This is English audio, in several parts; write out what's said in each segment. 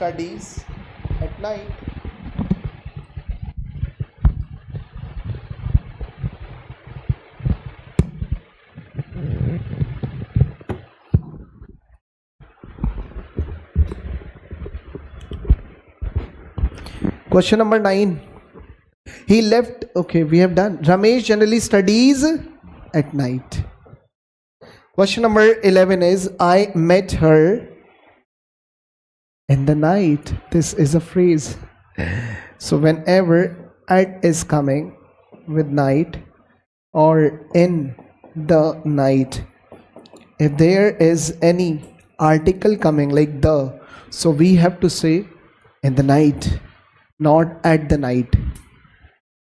studies at night. Question number 9. He left. Okay, we have done. Ramesh generally studies at night. Question number 11 is I met her in the night. This is a phrase. So whenever at is coming with night or in the night, if there is any article coming like the, so we have to say in the night, not at the night.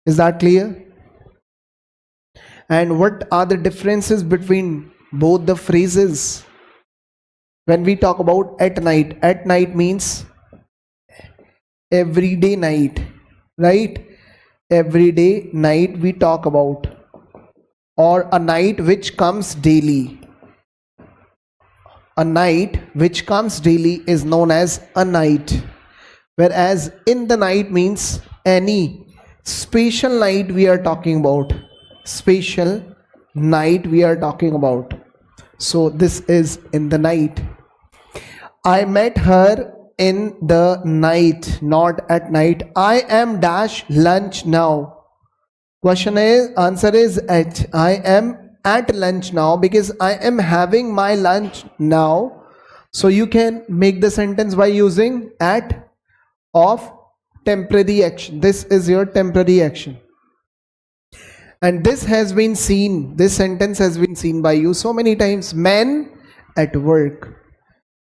Is that clear? And what are the differences between both the phrases? When we talk about at night means everyday night, right? Everyday night we talk about, or a night which comes daily. A night which comes daily is known as a night, whereas in the night means any special night we are talking about. Special night we are talking about. So this is in the night. I met her in the night, not at night. I am dash lunch now. Question is, answer is at. I am at lunch now because I am having my lunch now. So you can make the sentence by using at of temporary action. This is your temporary action. And this has been seen, this sentence has been seen by you so many times. Men at work.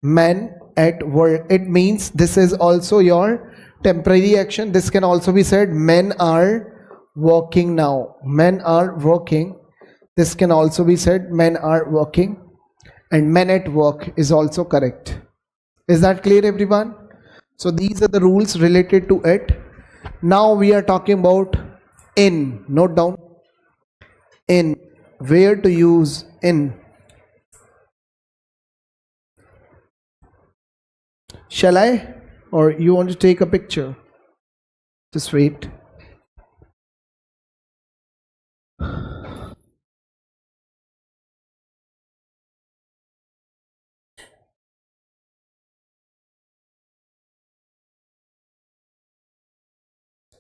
Men at work. It means this is also your temporary action. This can also be said men are working now. Men are working. This can also be said men are working. And men at work is also correct. Is that clear, everyone? So these are the rules related to it. Now we are talking about in. Note down. In. Where to use in. Shall I? Or you want to take a picture? Just wait.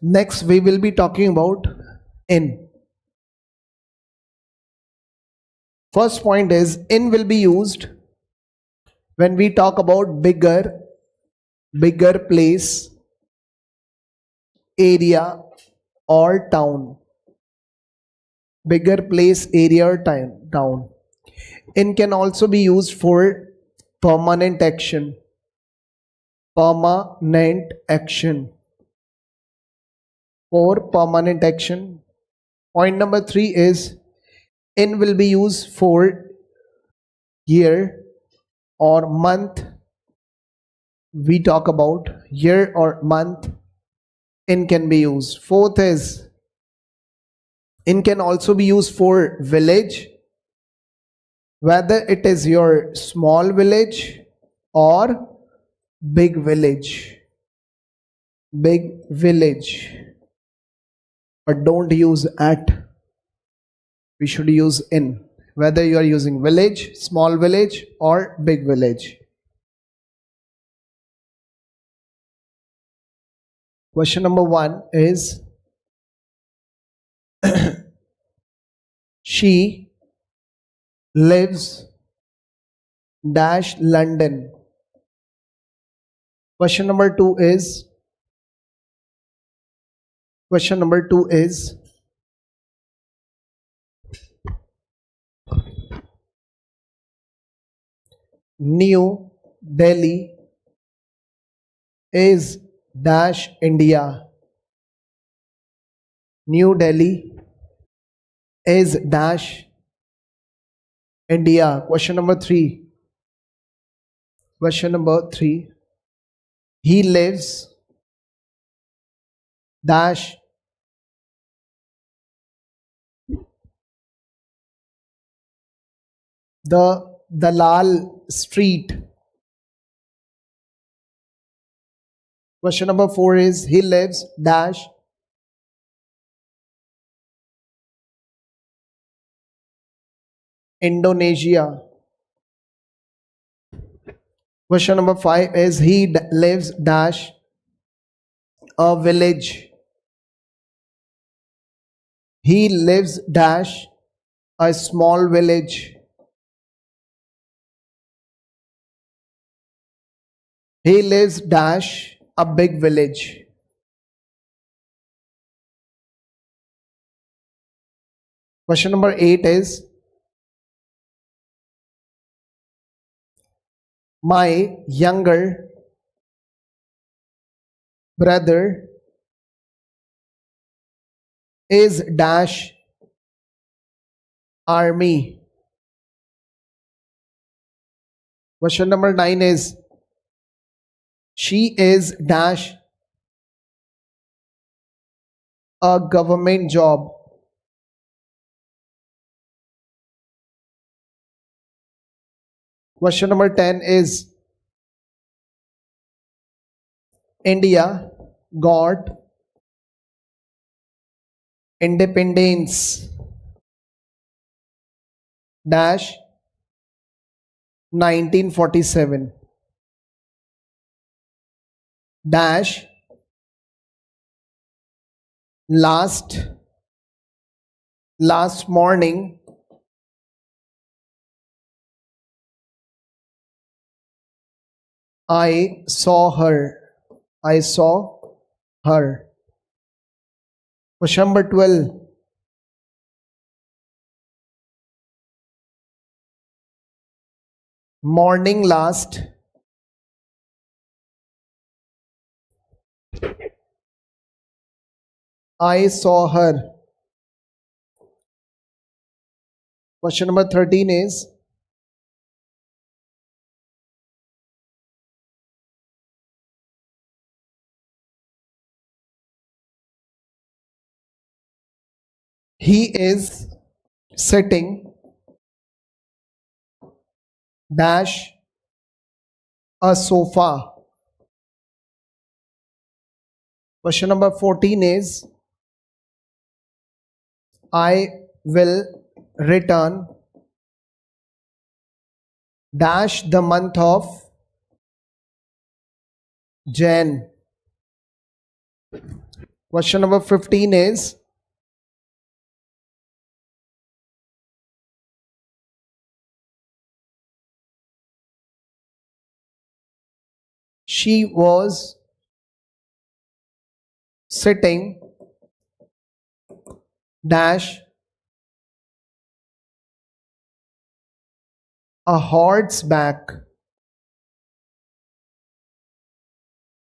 Next we will be talking about in. First point is in will be used when we talk about bigger place, area or town. Bigger place, area or town. In can also be used for permanent action. Permanent action. For permanent action. Point number 3 is in will be used for year or month. We talk about year or month. In can be used. Fourth is in can also be used for village, whether it is your small village or big village. Big village. But don't use at. We should use in. Whether you are using village, small village or big village. Question number 1 is she lives dash London. Question number 2 is New Delhi is dash India. New Delhi is dash India. Question number 3. He lives dash the Dalal Street. Question number 4 is he lives dash Indonesia. Question number 5 is he lives dash a village. He lives dash a small village. He lives dash a big village. Question number 8 is my younger brother is dash army. Question number 9 is she is dash a government job. Question number 10 is India got independence dash 1947 dash last morning I saw her. I saw her. Question number 12. Morning last. I saw her. Question number 13 is he is sitting dash a sofa. Question number 14 is I will return dash the month of Jan. Question number 15 is she was sitting dash a horseback.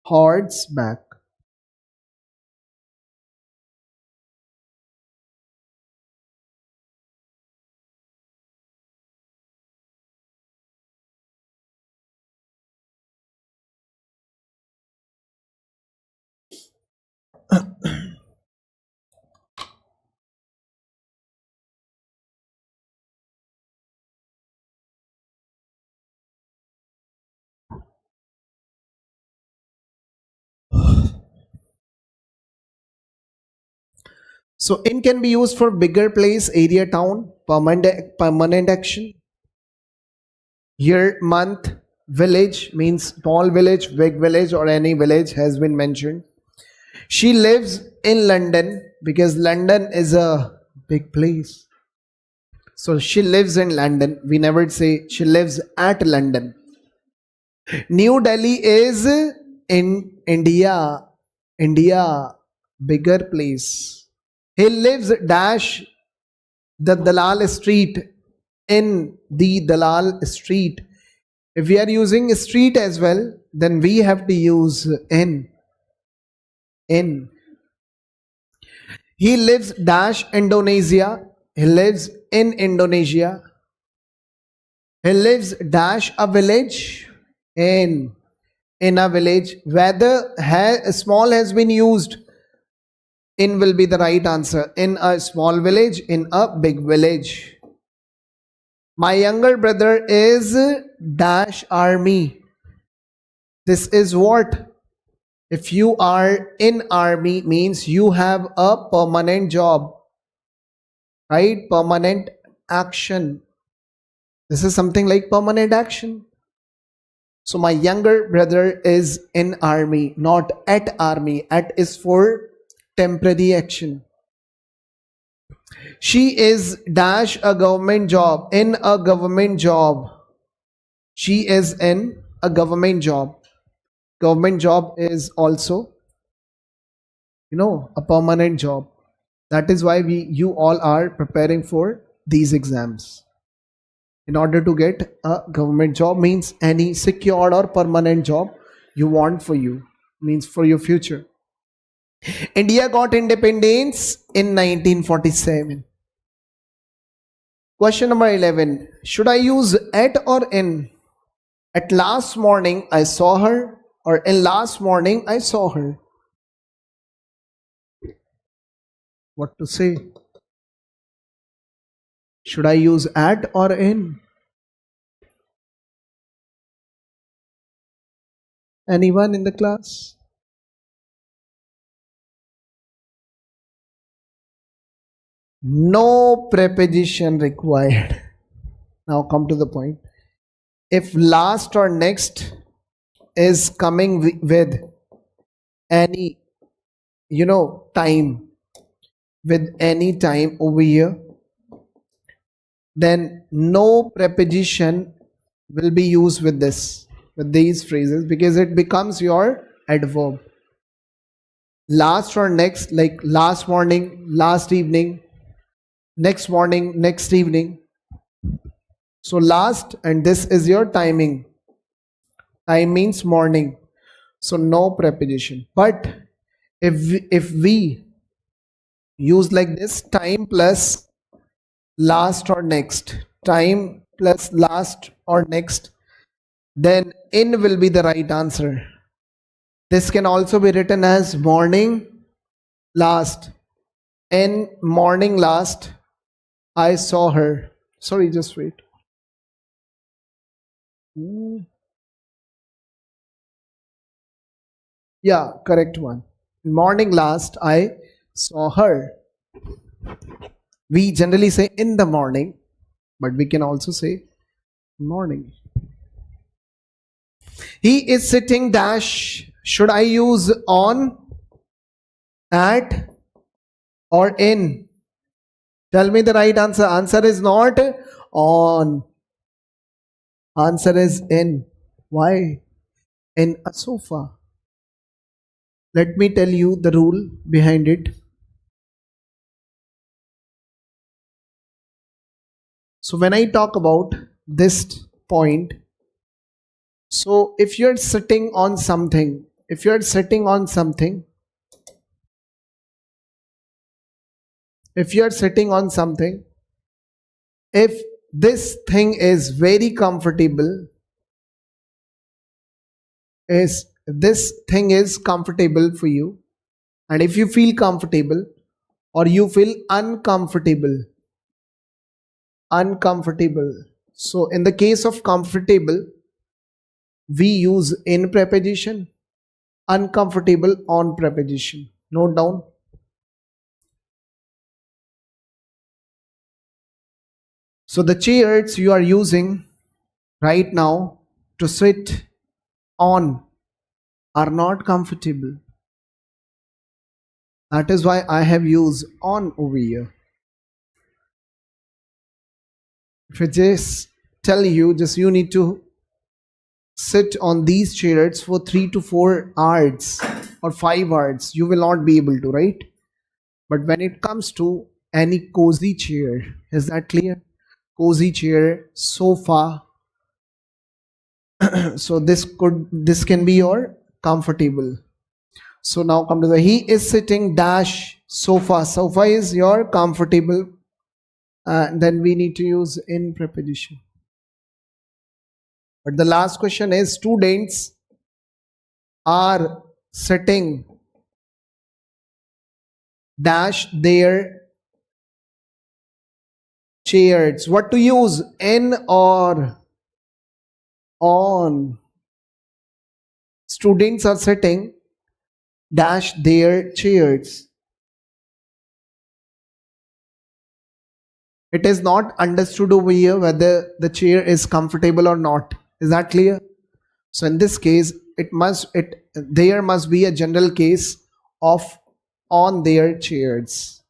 Horseback. So in can be used for bigger place, area, town, permanent action. Year, month, village means small village, big village, or any village has been mentioned. She lives in London because London is a big place. So she lives in London. We never say she lives at London. New Delhi is in India. India, bigger place. He lives dash the Dalal Street in the Dalal Street. If we are using street as well, then we have to use in. In. He lives dash Indonesia. He lives in Indonesia. He lives dash a village in a village. Whether small has been used, in will be the right answer. In a small village, in a big village. My younger brother is dash army. This is what? If you are in army means you have a permanent job, right? Permanent action. This is something like permanent action. So my younger brother is in army, not at army. At is for temporary action. She is dash a government job, in a government job. She is in a government job. Government job is also, a permanent job. That is why you all are preparing for these exams. In order to get a government job means any secured or permanent job you want for you, means for your future. India got independence in 1947. Question number 11. Should I use at or in? At last morning I saw her, or in last morning I saw her. What to say? Should I use at or in? Anyone in the class? No preposition required. Now come to the point. If last or next is coming with any, time, with any time over here, then no preposition will be used with these phrases, because it becomes your adverb. Last or next, like last morning, last evening, next morning, next evening. So last, and this is your timing. Time means morning. So no preposition. But if we use like this, time plus last or next, time plus last or next, then in will be the right answer. This can also be written as morning last. In morning last I saw her. Sorry, just wait. Yeah, correct one. Morning last I saw her. We generally say in the morning, but we can also say morning. He is sitting dash. Should I use on, at, or in? Tell me the right answer. Answer is not on. Answer is in. Why? In a sofa. Let me tell you the rule behind it. So when I talk about this point, so if you're sitting on something, if this thing is very comfortable, for you, and if you feel comfortable or you feel uncomfortable, so in the case of comfortable we use in preposition, uncomfortable on preposition. Note down. So the chairs you are using right now to sit on are not comfortable. That is why I have used on over here. If I just tell you, you need to sit on these chairs for 3 to 4 hours or 5 hours, you will not be able to, right? But when it comes to any cozy chair, is that clear? Cozy chair, sofa. So this can be your comfortable. So now come to the he is sitting dash sofa. Sofa is your comfortable. Then we need to use in preposition. But the last question is students are sitting dash their chairs. What to use? In or on? Students are sitting dash their chairs. It is not understood over here whether the chair is comfortable or not. Is that clear? So in this case, there must be a general case of on their chairs.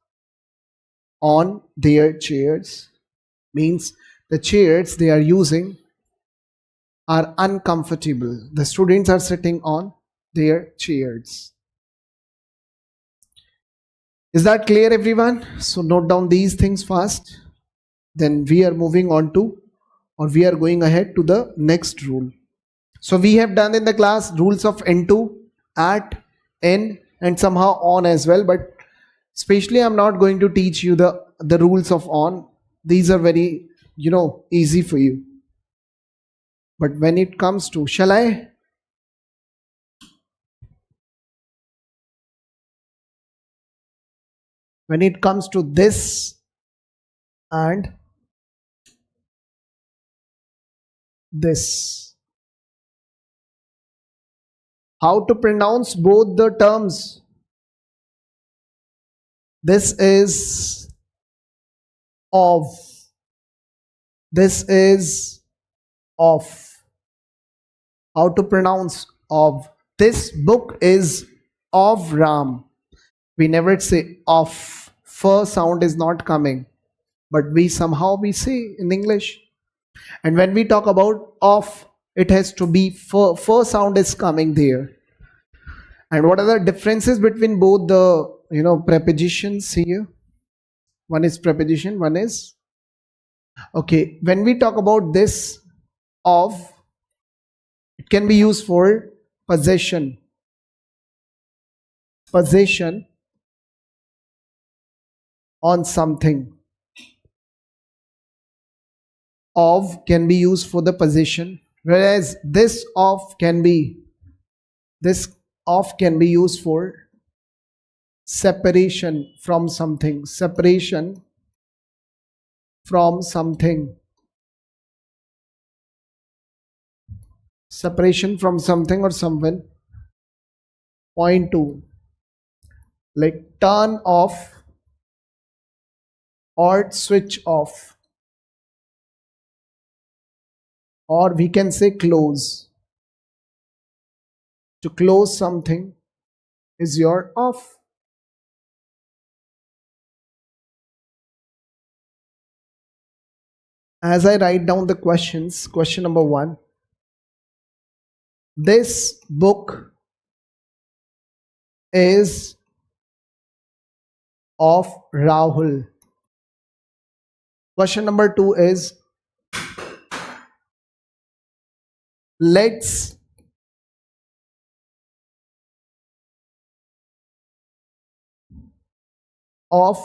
On their chairs means the chairs they are using are uncomfortable. The students are sitting on their chairs. Is that clear, everyone? So note down these things fast. Then we are moving on to, or we are going ahead to the next rule. So we have done in the class rules of N2, at, N, and somehow on as well. But especially I'm not going to teach you the rules of on. These are very, easy for you. But when it comes to, shall I? When it comes to this and this, how to pronounce both the terms? This is of. This is of. How to pronounce of? This book is of Ram. We never say of. F sound is not coming, but we say in English. And when we talk about of, it has to be f sound is coming there. And what are the differences between both the prepositions here? One is preposition, one is okay. When we talk about this of, it can be used for possession. Possession on something. Of can be used for the possession, whereas this of can be used for separation from something. Separation from something. Separation from something or someone. Point 2, like turn off or switch off, or we can say close. To close something is your off. As I write down the questions, question number 1, this book is of Rahul. Question number 2 is, let's of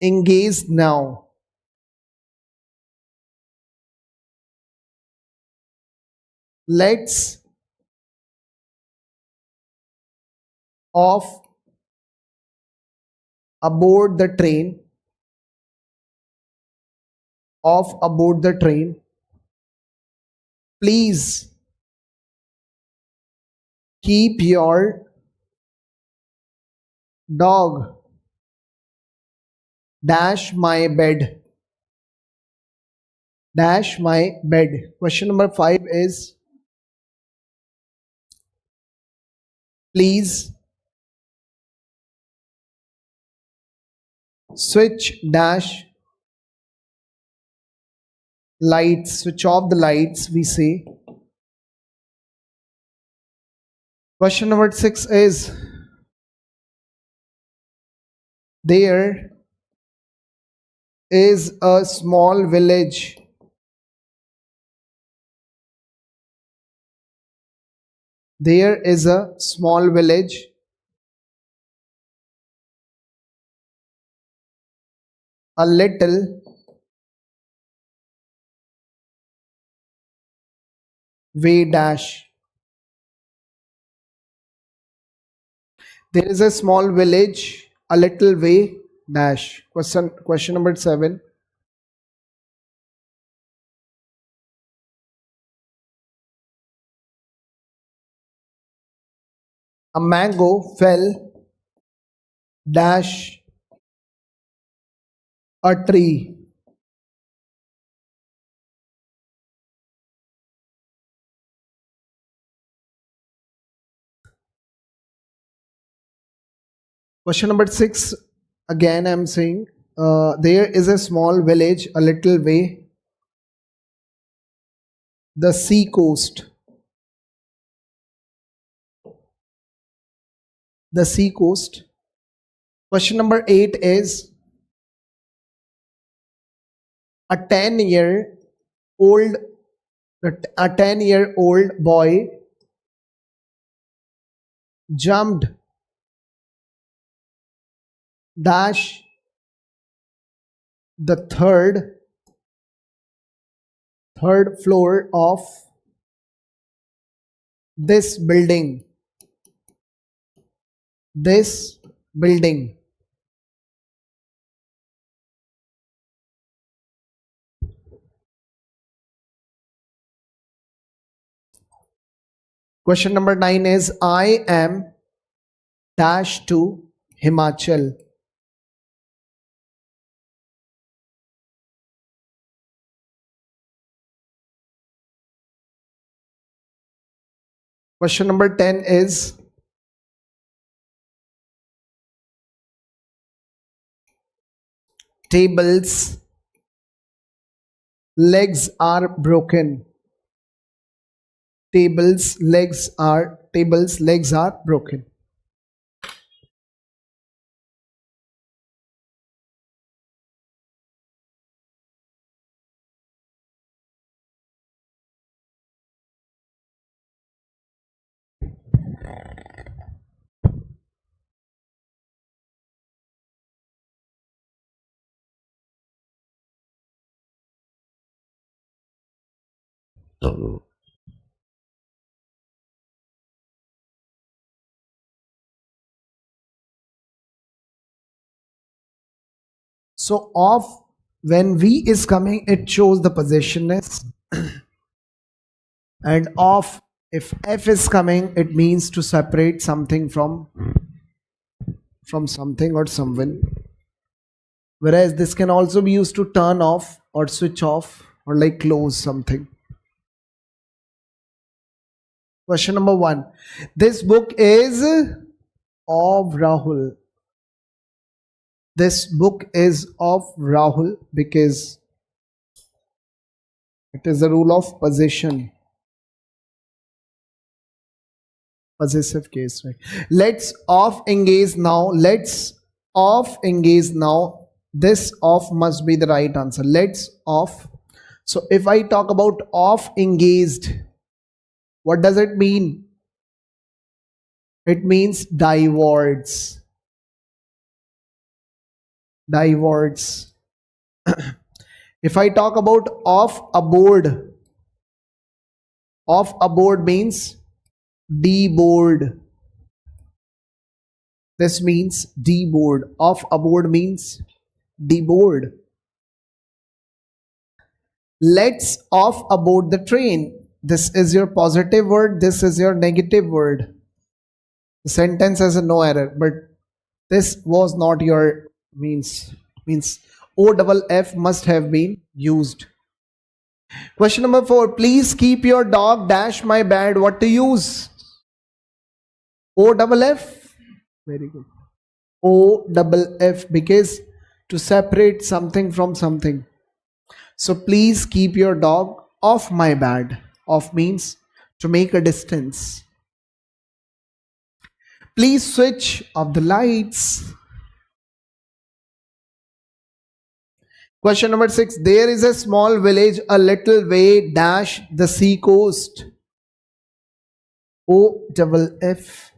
engaged now. Let's of aboard the train. Of aboard the train. Please keep your dog dash my bed. Dash my bed. Question number 5 is, please switch dash lights. Switch off the lights, we say. Question number 6 is, there is a small village. There is a small village a little way dash. There is a small village a little way dash. Question number 7. A mango fell dash a tree. Question number 6. Again, I'm saying there is a small village a little way the sea coast. The sea coast. Question number 8 is a 10-year-old a 10-year-old boy jumped dash the third floor of this building. This building. Question number 9 is I am dash to Himachal. Question number 10 is tables legs are broken. Tables legs are broken. So off, when V is coming, it shows the possessiveness, and off, if F is coming, it means to separate something from something or someone. Whereas this can also be used to turn off or switch off or like close something. Question number 1. This book is of Rahul. This book is of Rahul because it is the rule of possession. Possessive case, right? Let's off engage now. Let's off engage now. This off must be the right answer. Let's off. So if I talk about off engaged, what does it mean? It means divorce. Divorce. If I talk about off aboard means deboard. This means deboard. Off aboard means deboard. Let's off aboard the train. This is your positive word. This is your negative word. The sentence has a no error, but this was not your means OFF must have been used. Question number 4. Please keep your dog dash my bad. What to use? OFF. Very good. OFF, because to separate something from something. So please keep your dog off my bed. Off means to make a distance. Please switch off the lights. Question number 6. There is a small village a little way dash the sea coast. OFF.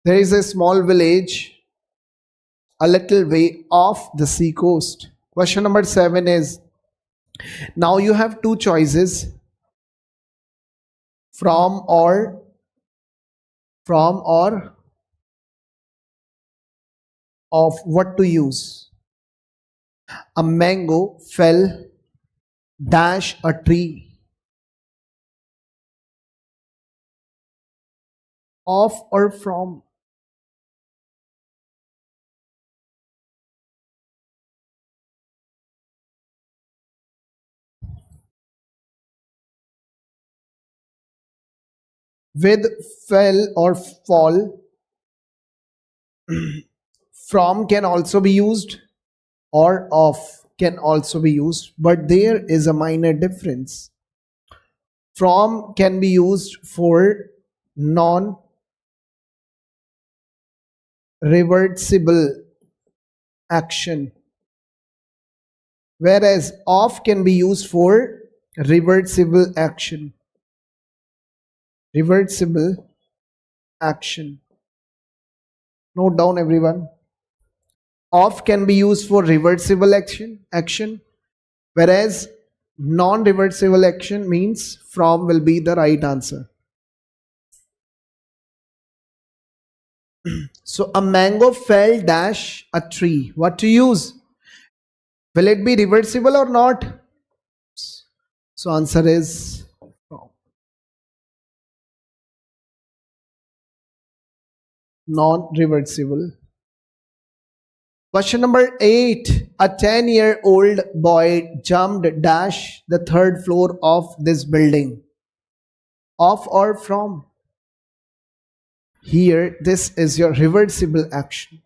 There is a small village a little way off the sea coast. Question number 7 is, now you have two choices, from or of what to use. A mango fell dash a tree. of or from, with, fell or fall. From can also be used, or of can also be used, but there is a minor difference. From can be used for non reversible action, whereas of can be used for reversible action. Reversible action. Note down everyone. Of can be used for reversible action, whereas non-reversible action means from will be the right answer. So a mango fell dash a tree. What to use? Will it be reversible or not? So answer is non-reversible. Question number 8. A 10-year-old boy jumped dash the third floor of this building. Off or from? Here, this is your reversible action.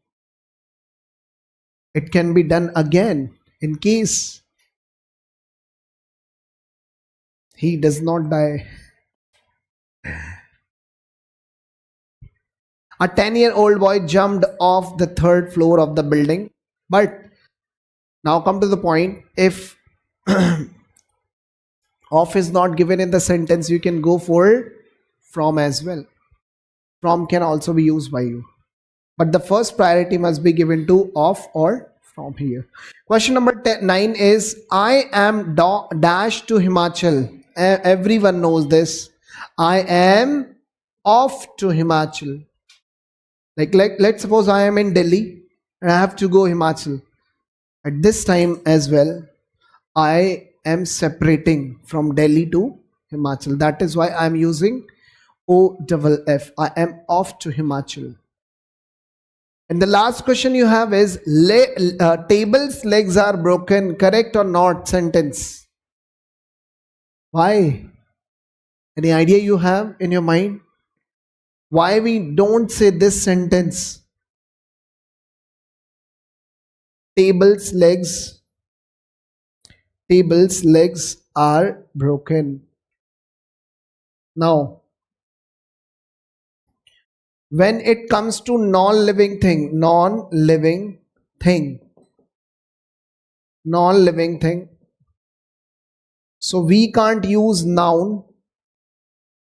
It can be done again in case he does not die. A 10-year-old boy jumped off the third floor of the building. But now come to the point. If off is not given in the sentence, you can go for from as well. From can also be used by you. But the first priority must be given to off or from here. Question number 9 is I am dash to Himachal. Everyone knows this. I am off to Himachal. Like let's suppose I am in Delhi and I have to go Himachal. At this time as well, I am separating from Delhi to Himachal. That is why I am using OFF. I am off to Himachal. And the last question you have is table's legs are broken. Correct or not? Sentence. Why? Any idea you have in your mind? Why we don't say this sentence? Table's legs. Table's legs are broken. Now, when it comes to non-living thing, non-living thing, non-living thing, so we can't use noun,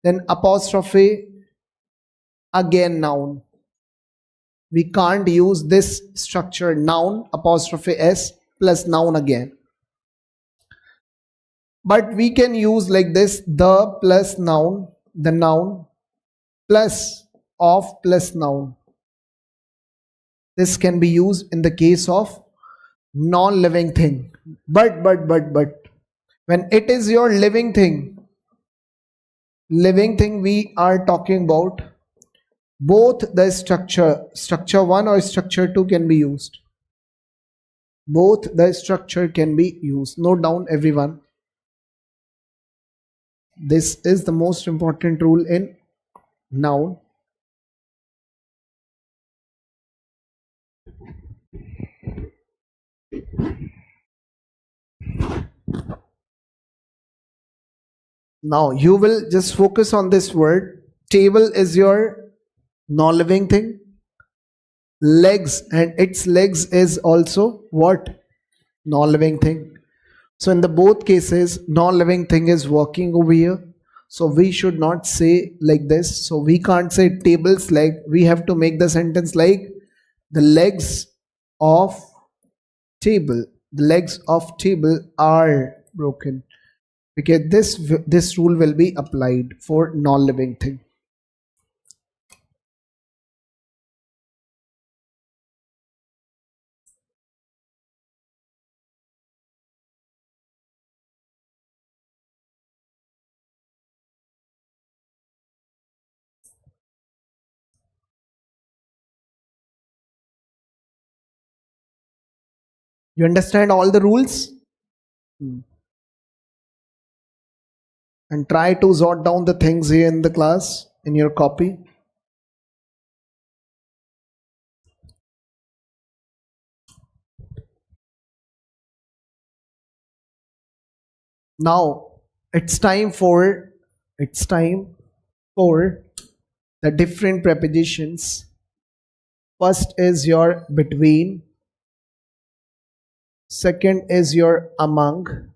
then apostrophe, again noun. We can't use this structure noun apostrophe s plus noun again. But we can use like this the plus noun, the noun plus of plus noun. This can be used in the case of non-living thing. But when it is your living thing we are talking about both the structure 1 or structure 2 can be used. Both the structure can be used. Note down everyone. This is the most important rule in noun. Now you will just focus on this word. Table is your non-living thing. Legs, and its legs is also what? Non-living thing. So in the both cases, non-living thing is working over here. So we should not say like this. So we can't say table's leg. We have to make the sentence like the legs of table. The legs of table are broken, because this rule will be applied for non-living thing. You understand all the rules? And try to jot down the things here in the class in your copy. Now it's time for the different prepositions. First is your between, second is your among,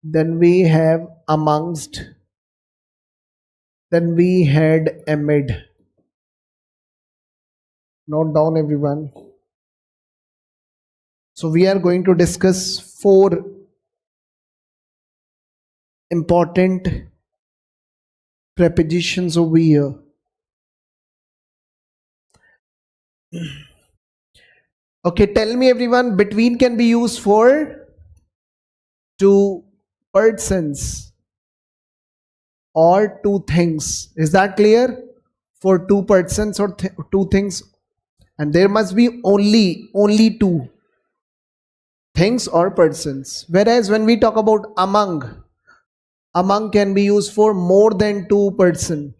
then we have amongst, then we had amid. Note down everyone. So we are going to discuss 4 important prepositions over here. Okay, tell me everyone, between can be used for 2 persons or 2 things. Is that clear? For 2 persons or 2 things, and there must be only 2 things or persons. Whereas when we talk about among can be used for more than 2 person.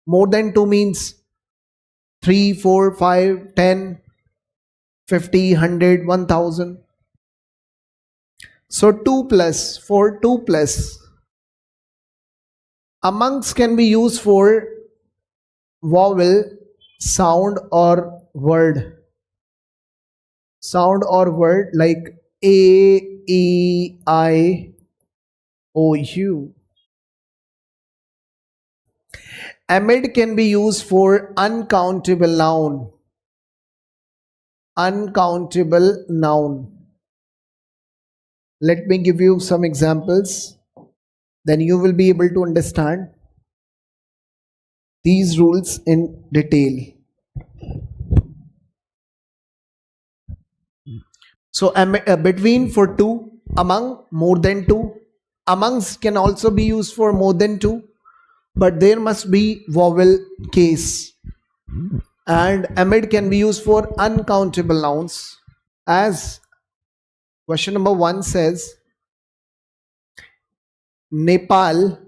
More than 2 means 3, 4, 5, 10, 50, 100, 1000. So 2 plus, for 2 plus. Amongst can be used for vowel, sound or word. Sound or word like A, E, I, O, U. Amid can be used for uncountable noun. Uncountable noun. Let me give you some examples. Then you will be able to understand these rules in detail. So between for 2, among more than 2. Amongst can also be used for more than 2, but there must be vowel case. And amid can be used for uncountable nouns. As question number 1 says, Nepal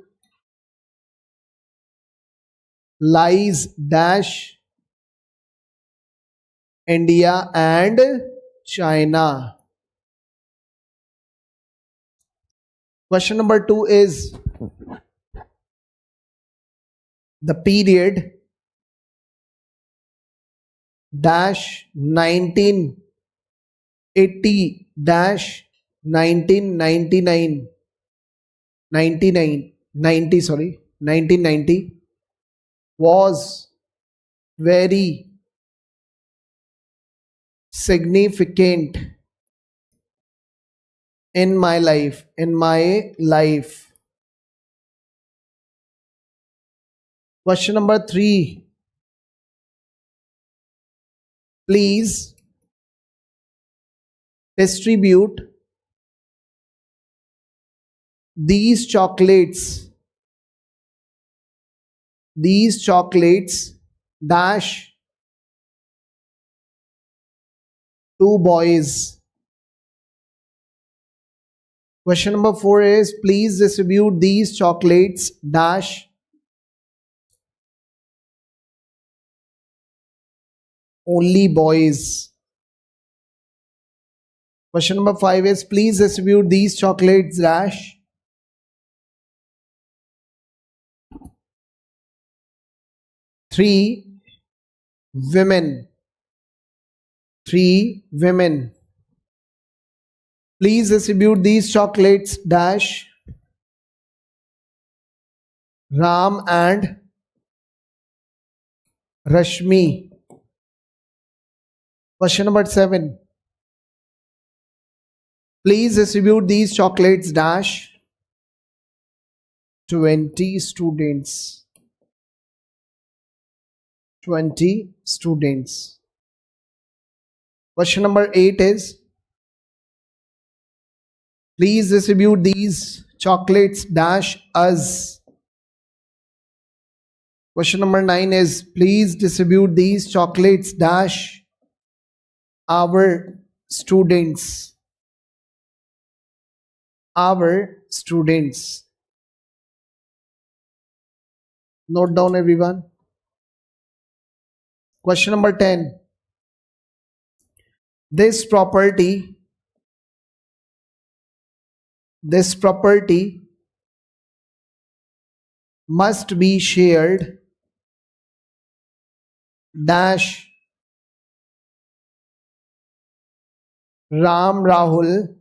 lies dash India and China. Question number 2 is the period dash 1980 dash 1999 1990 was very significant in my life. Question number 3, please distribute these chocolates dash 2 boys. Question number 4 is please distribute these chocolates dash only boys. Question number 5 is please distribute these chocolates dash three women. Please distribute these chocolates dash Ram and Rashmi. Question number 7. Please distribute these chocolates dash 20 students. 20 students. Question number 8 is please distribute these chocolates dash us. Question number 9 is please distribute these chocolates dash our students, our students. Note down everyone. Question number 10. This property must be shared dash Ram, Rahul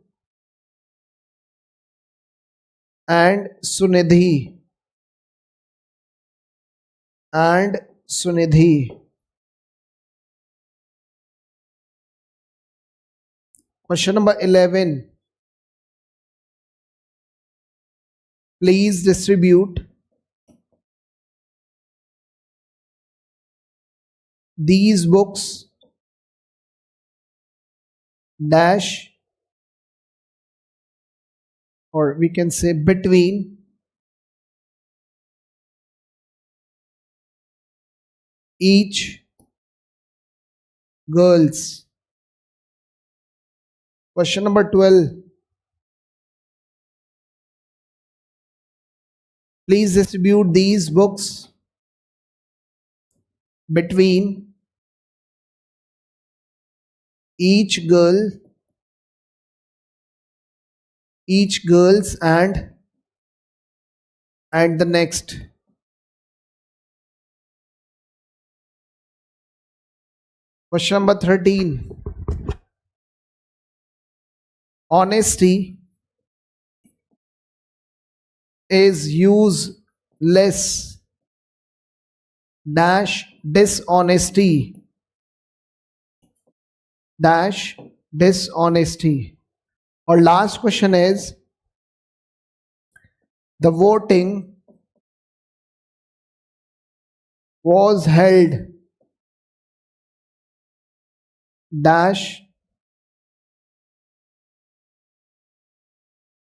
and Sunidhi and Sunidhi. Question number 11. Please distribute these books dash, or we can say between each girls. Question number 12. Please distribute these books between each girls and the next. Question number 13. Honesty is useless dash dishonesty dash dishonesty. Or last question is, the voting was held dash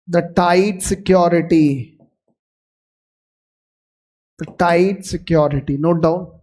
the tight security. The tight security. Note down.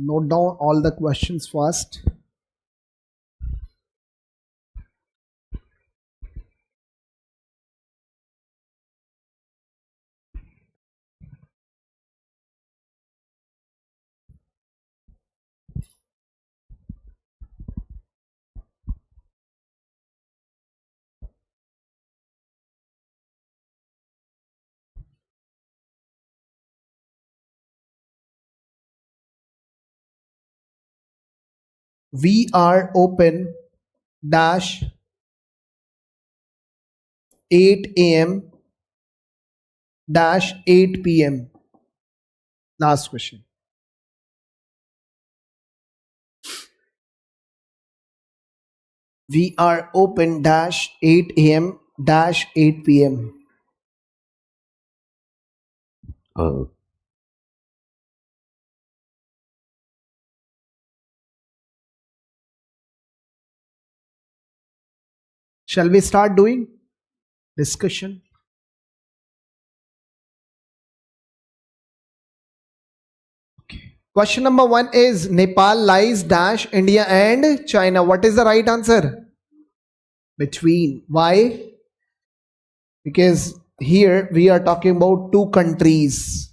Note down all the questions first. We are open dash 8 a.m. dash 8 p.m. Last question. We are open dash 8 a.m. dash 8 p.m. Shall we start doing discussion? Question number 1 is, Nepal lies dash India and China. What is the right answer? Between. Why? Because here we are talking about two countries.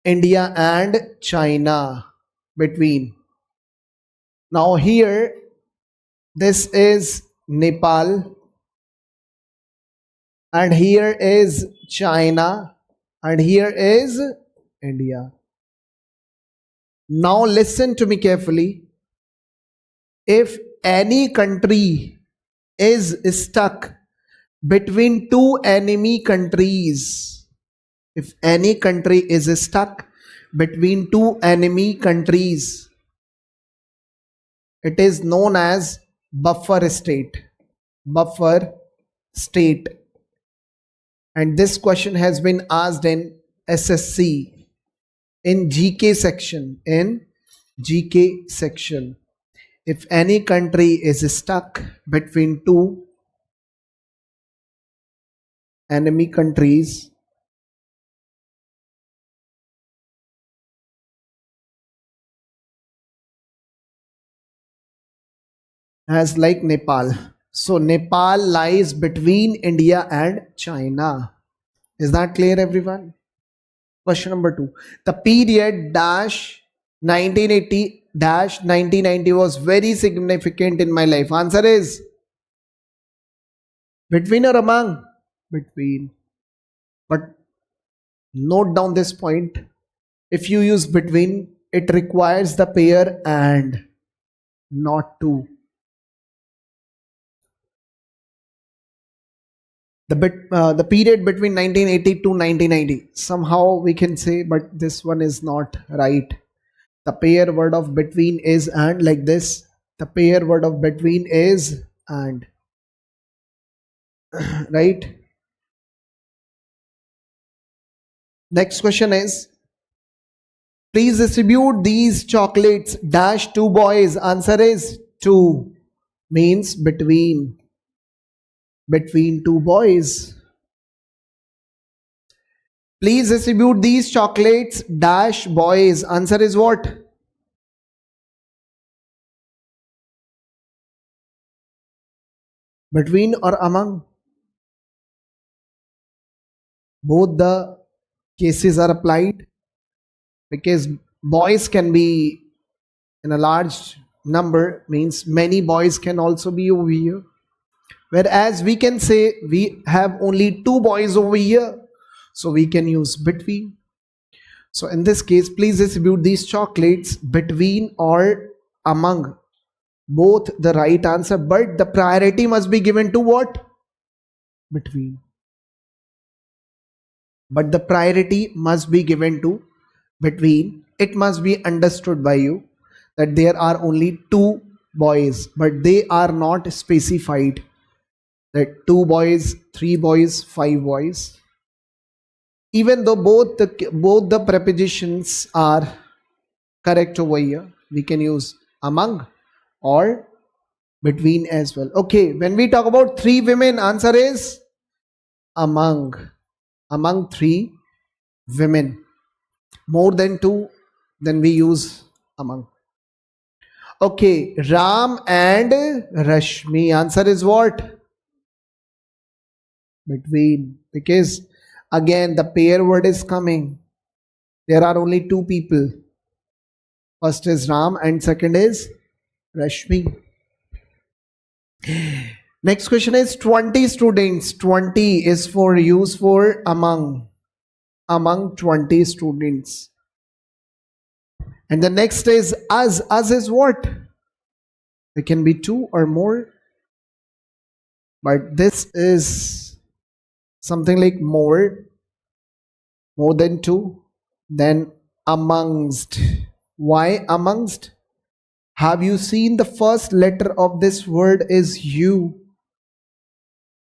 India and China between. Now here this is Nepal and here is China and here is India. Now listen to me carefully. If any country is stuck between two enemy countries, if any country is stuck between two enemy countries, it is known as buffer state. Buffer state. And this question has been asked in SSC in GK section. In GK section. If any country is stuck between two enemy countries, as like Nepal. So Nepal lies between India and China. Is that clear, everyone? Question number 2. The period dash 1980 dash 1990 was very significant in my life. Answer is between or among? Between. But note down this point. If you use between, it requires the pair and, not to. The period between 1980 to 1990. Somehow we can say, but this one is not right. The pair word of between is and, like this. The pair word of between is and. Right? Next question is, please distribute these chocolates dash to boys. Answer is to, means between two boys. Please distribute these chocolates dash boys. Answer is what? Between or among? Both the cases are applied, because boys can be in a large number, means many boys can also be over here. Whereas we can say we have only two boys over here, so we can use between. So in this case, please distribute these chocolates between or among. Both the right answer, but the priority must be given to what? Between. But the priority must be given to between. It must be understood by you that there are only two boys, but they are not specified. That 2 boys, 3 boys, 5 boys. Even though both the prepositions are correct over here, we can use among or between as well. Okay, when we talk about 3 women, answer is among 3 women. More than 2, then we use among. Okay, Ram and Rashmi. Answer is what? Between, because again the pair word is coming. There are only 2 people. First is Ram and second is Rashmi. Next question is 20 students. 20 is for use for among 20 students. And the next is as. As is what? It can be 2 or more, but this is something like more than 2. Then amongst. Why amongst? Have you seen the first letter of this word is U?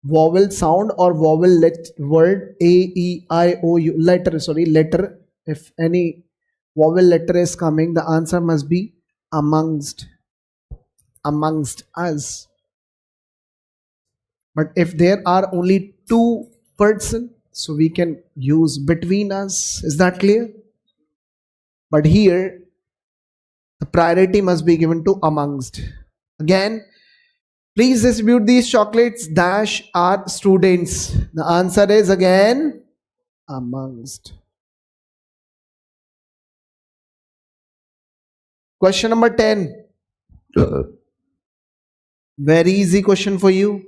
Vowel sound or vowel word A, E, I, O, U. Letter. If any vowel letter is coming, the answer must be amongst. Amongst us. But if there are only 2 person, so we can use between us. Is that clear? But here the priority must be given to amongst. Again, please distribute these chocolates dash our students. The answer is again amongst. Question number 10. Very easy question for you.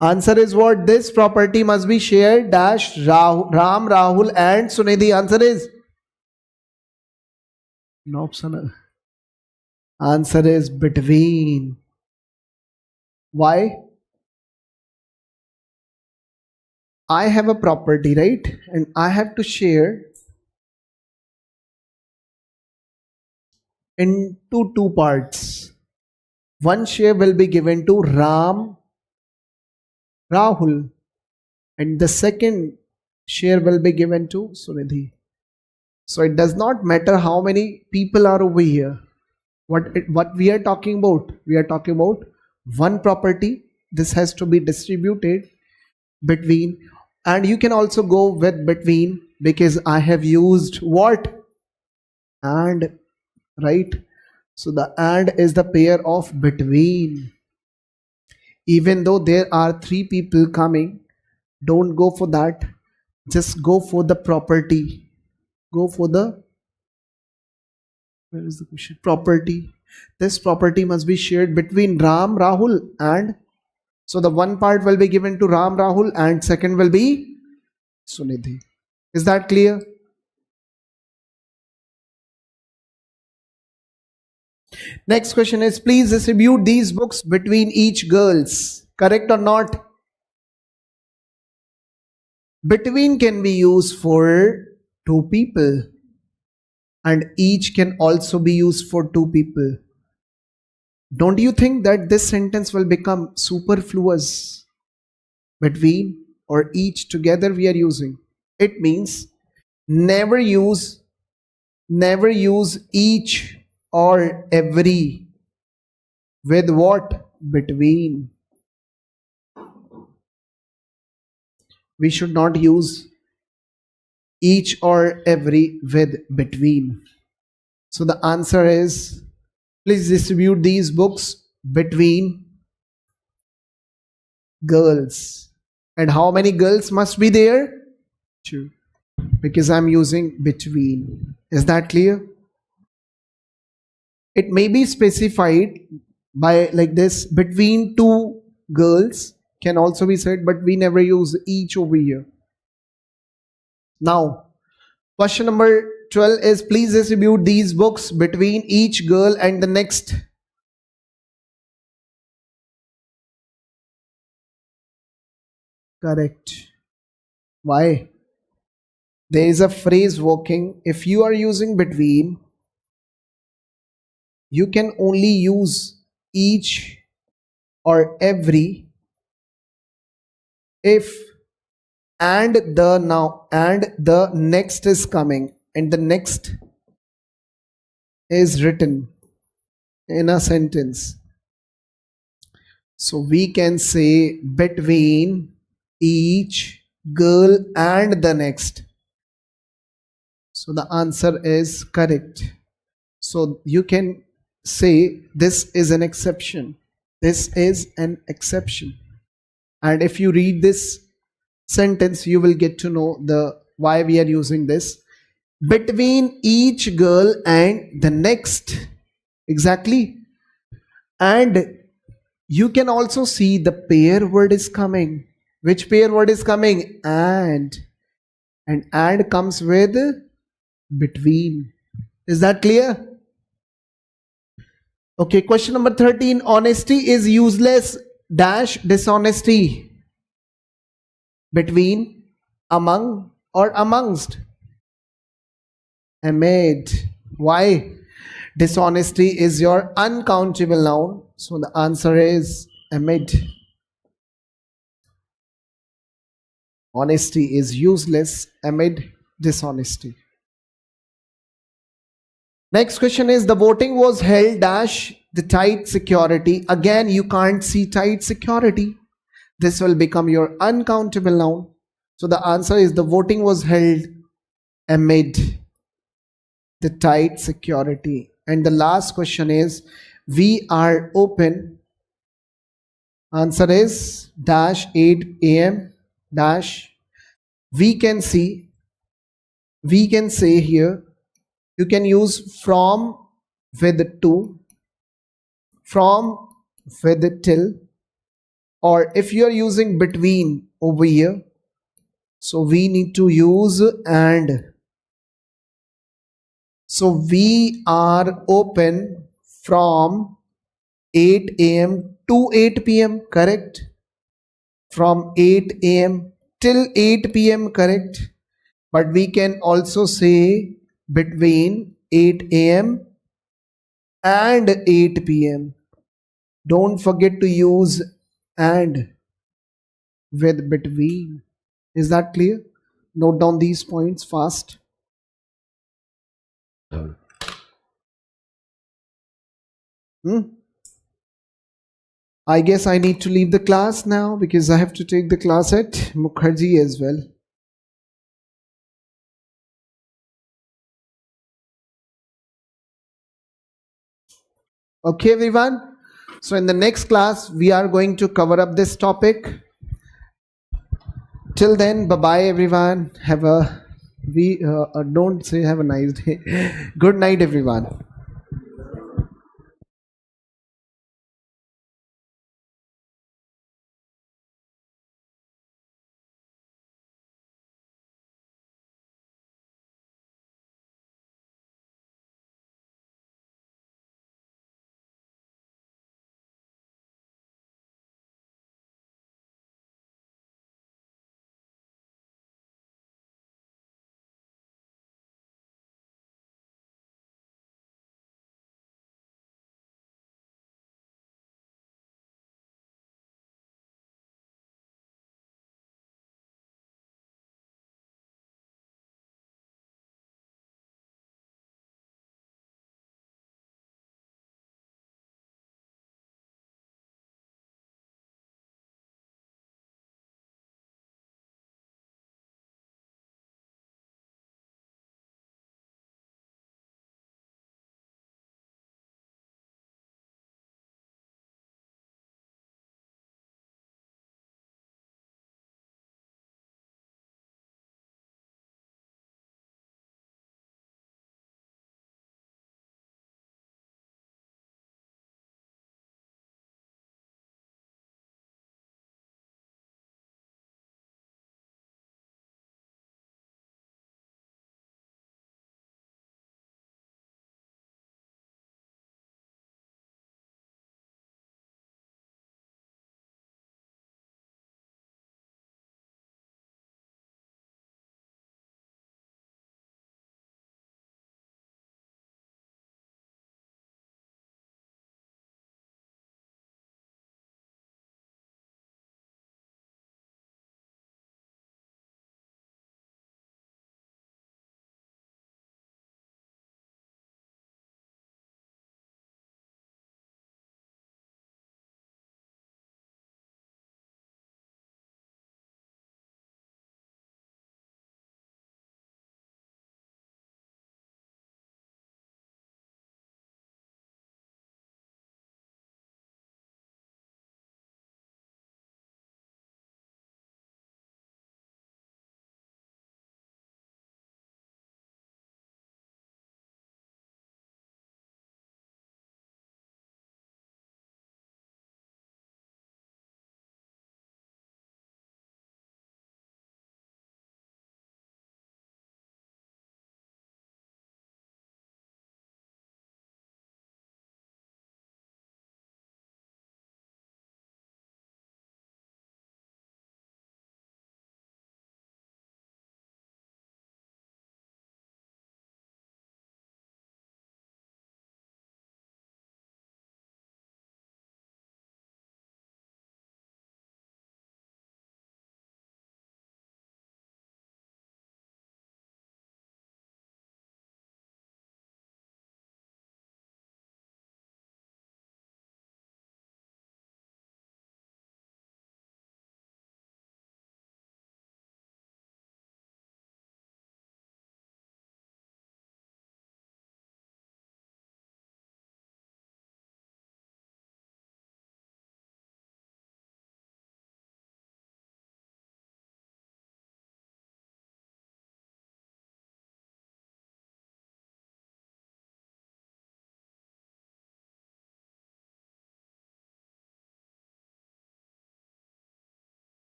Answer is what? This property must be shared dash Ram, Rahul and Sunidhi. Answer is no option. Answer is between. Why? I have a property, right? And I have to share into two parts. One share will be given to Ram, Rahul, and the second share will be given to Sunidhi. So it does not matter how many people are over here. What we are talking about? We are talking about one property. This has to be distributed between, and you can also go with between because I have used what? And, right? So the and is the pair of between. Even though there are three people coming, don't go for that. Just go for the property. Go for the, where is the question? Property. This property must be shared between Ram, Rahul and, so the one part will be given to Ram, Rahul and second will be Sunidhi. Is that clear? Next question is, please distribute these books between each girls. Correct or not? Between can be used for two people and each can also be used for two people. Don't you think that this sentence will become superfluous? Between or each together we are using. It means never use each or every with what? Between. We should not use each or every with between. So the answer is, please distribute these books between girls. And how many girls must be there? Two. Because I'm using between. Is that clear? It may be specified by like this, between two girls can also be said, but we never use each over here. Now, question number 12 is, please distribute these books between each girl and the next. Correct. Why? There is a phrase working. If you are using between, you can only use each or every if and the now and the next is coming and the next is written in a sentence. So we can say between each girl and the next. So the answer is correct. So you can say this is an exception. This is an exception. And if you read this sentence, you will get to know the why we are using this. Between each girl and the next. Exactly. And you can also see the pair word is coming. Which pair word is coming? And comes with between. Is that clear? Okay, question number 13. Honesty is useless dash dishonesty. Between, among or amongst. Amid. Why? Dishonesty is your uncountable noun. So the answer is amid. Honesty is useless amid dishonesty. Next question is, the voting was held dash the tight security. Again, you can't see tight security. This will become your uncountable noun. So the answer is, the voting was held amid the tight security. And the last question is, we are open. Answer is dash 8 a.m. dash. We can say here, you can use from with to, from with till, or if you are using between over here, so we need to use and. So we are open from 8 a.m. to 8 p.m. correct? From 8 a.m. till 8 p.m. correct? But we can also say between 8 a.m. and 8 p.m. Don't forget to use and with between. Is that clear? Note down these points fast. Hmm? I guess I need to leave the class now because I have to take the class at Mukherjee as well. Okay, everyone. So in the next class, we are going to cover up this topic. Till then, bye bye, everyone. Have a we don't say have a nice day. Good night, everyone.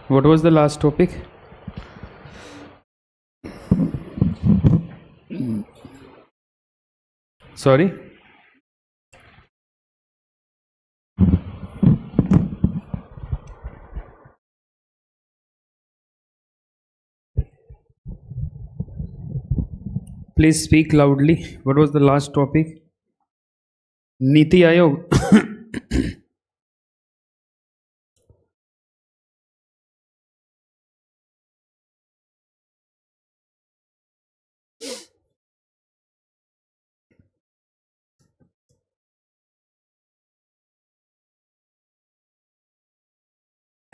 What was the last topic? Sorry? Please speak loudly. What was the last topic? Niti Ayog.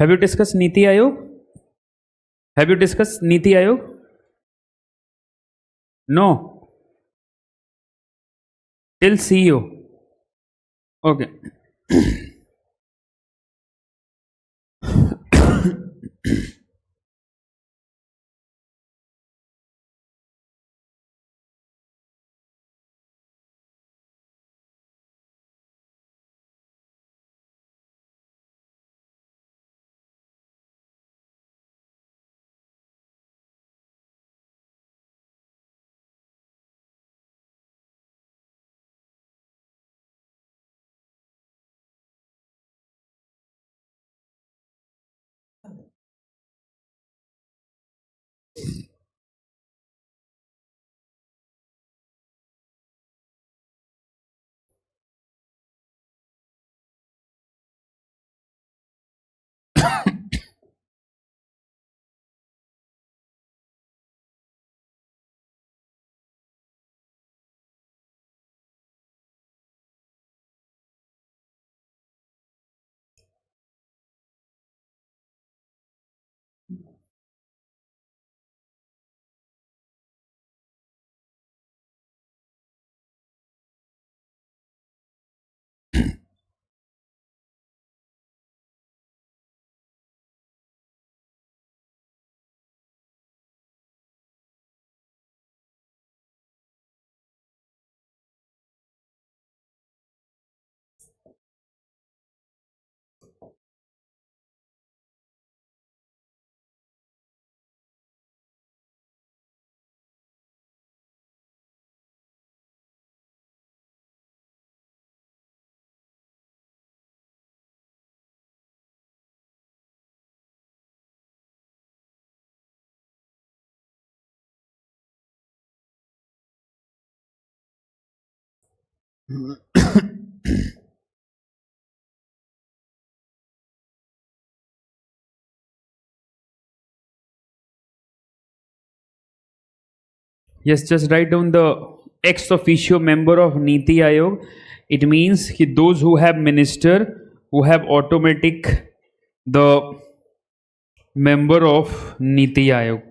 Have you discussed Niti Ayog? Have you discussed Niti Ayog? No. Till CEO. Okay. Yes, just write down the ex officio member of Niti Ayog. It means those who have minister, who have automatic the member of Niti Ayog.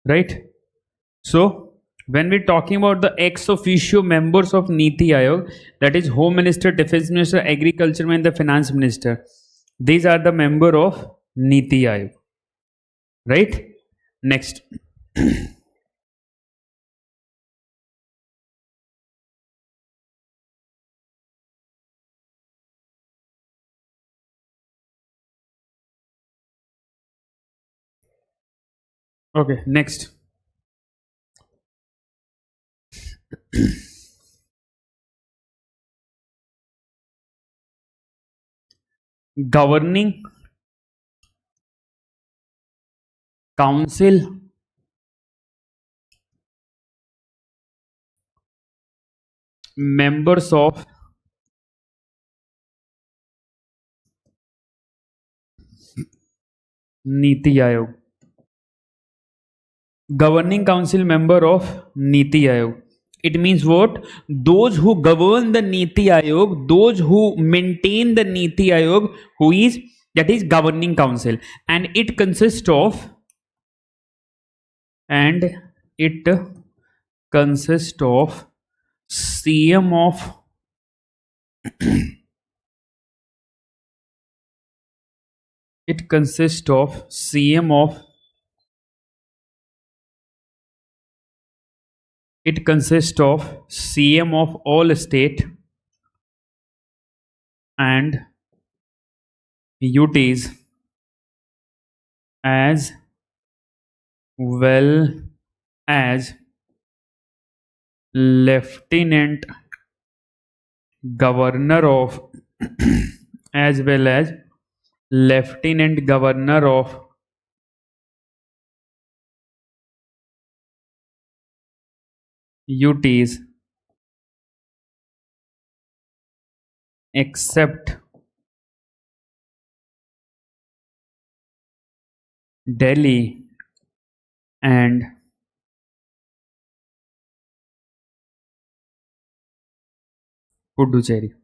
Right? So, when we're talking about the ex officio members of Niti Ayog, that is Home Minister, Defense Minister, Agriculture and the Finance Minister. These are the member of Niti Ayog. Right? Next. Okay, next. Governing Council members of Niti Aayog. Governing Council member of Niti Aayog. It means what? Those who govern the Niti Aayog, those who maintain the Niti Aayog, who is that is governing council, and it consists of and it consists of CM of it consists of CM of it consists of CM of all state and UTs as well as lieutenant governor of as well as lieutenant governor of UTs except Delhi and Puducherry.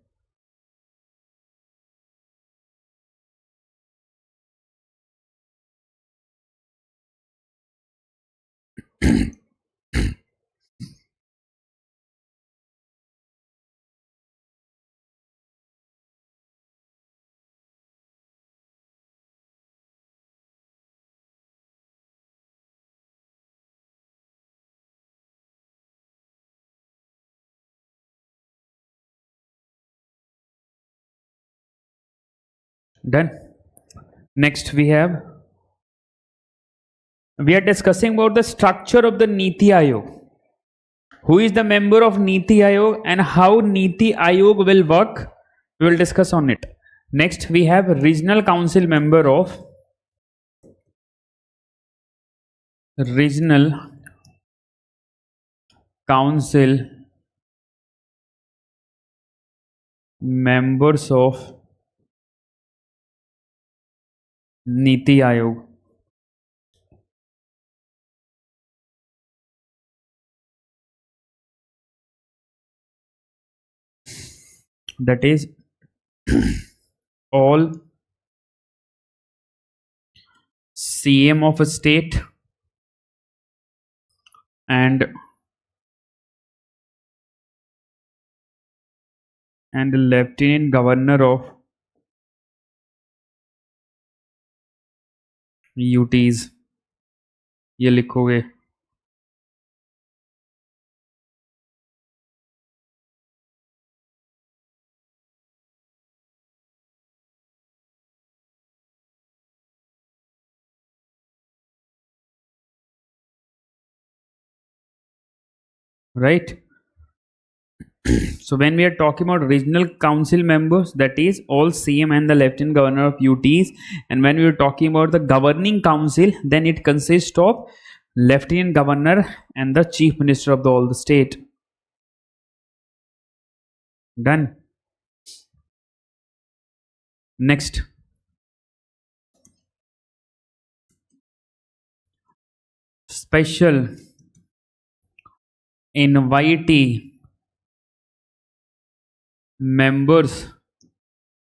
Done. Next we are discussing about the structure of the Niti Aayog. Who is the member of Niti Aayog and how Niti Aayog will work? We will discuss on it. Next, we have regional council member of regional council members of Niti Aayog. That is all CM of a state and lieutenant governor of UTs. ये लिखोगे. Right? So when we are talking about regional council members, that is all CM and the lieutenant governor of UTs. And when we are talking about the governing council, then it consists of lieutenant governor and the chief minister of all the state. Done. Next. Special invitee members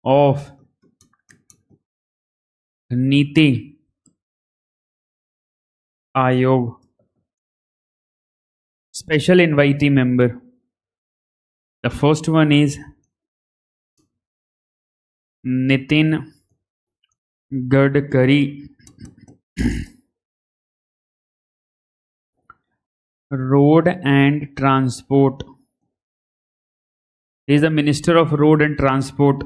of Niti Aayog. Special invitee member. The first one is Nitin Gadkari, Road and Transport. He is the Minister of Road and Transport.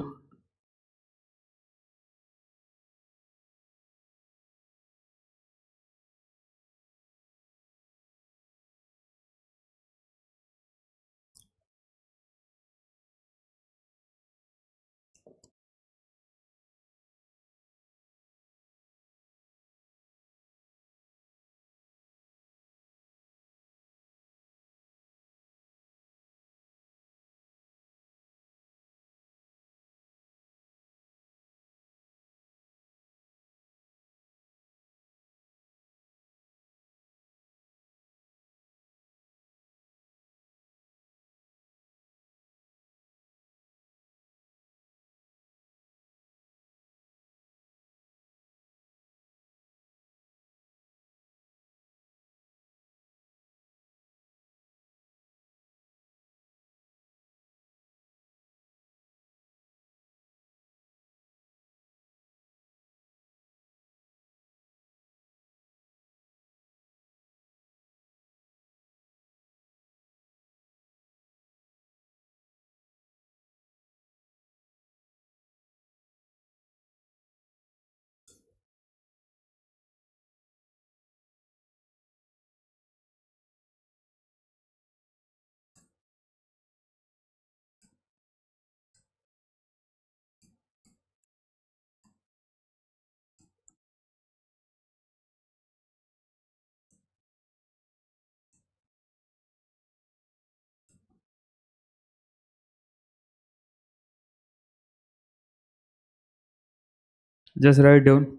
Just write down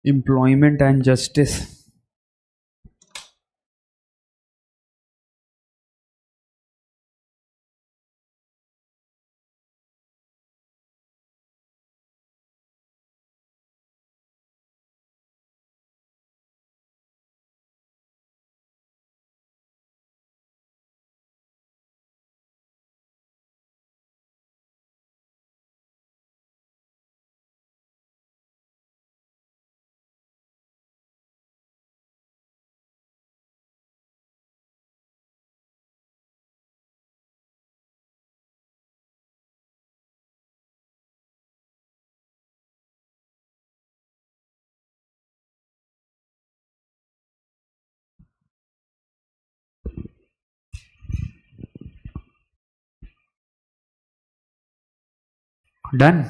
employment and justice. Done.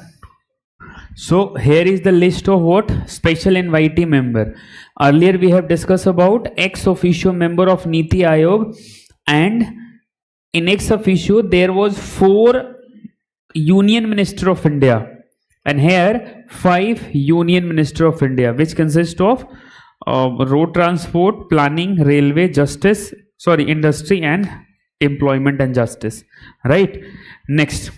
So here is the list of what special invitee member. Earlier we have discussed about ex officio member of Niti Aayog, and in ex officio there was 4 Union Minister of India, and here 5 Union Minister of India, which consist of road transport, planning, railway, justice, sorry, industry and employment and justice. Right. Next.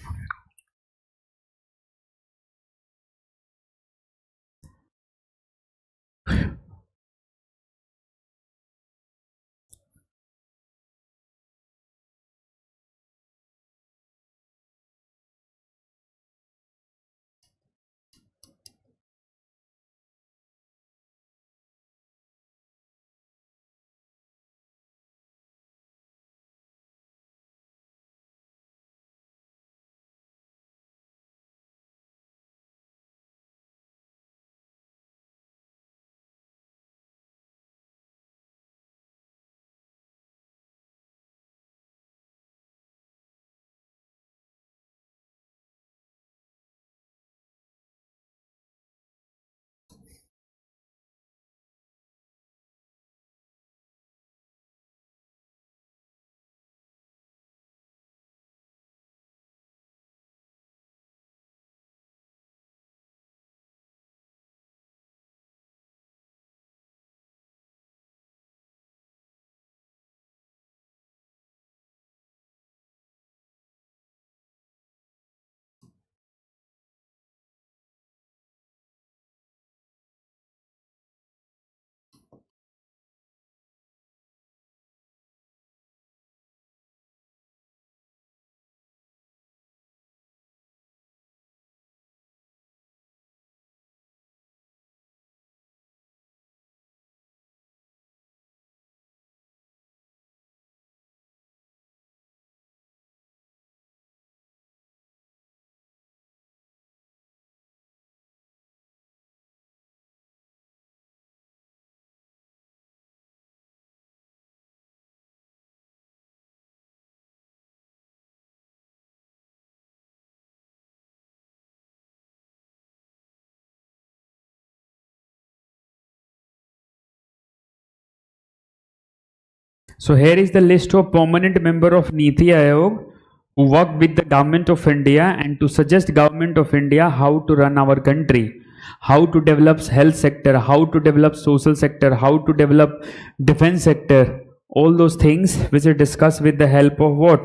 So here is the list of permanent member of Niti Aayog who work with the government of India and to suggest government of India how to run our country, how to develop health sector, how to develop social sector, how to develop defense sector, all those things which are discussed with the help of what?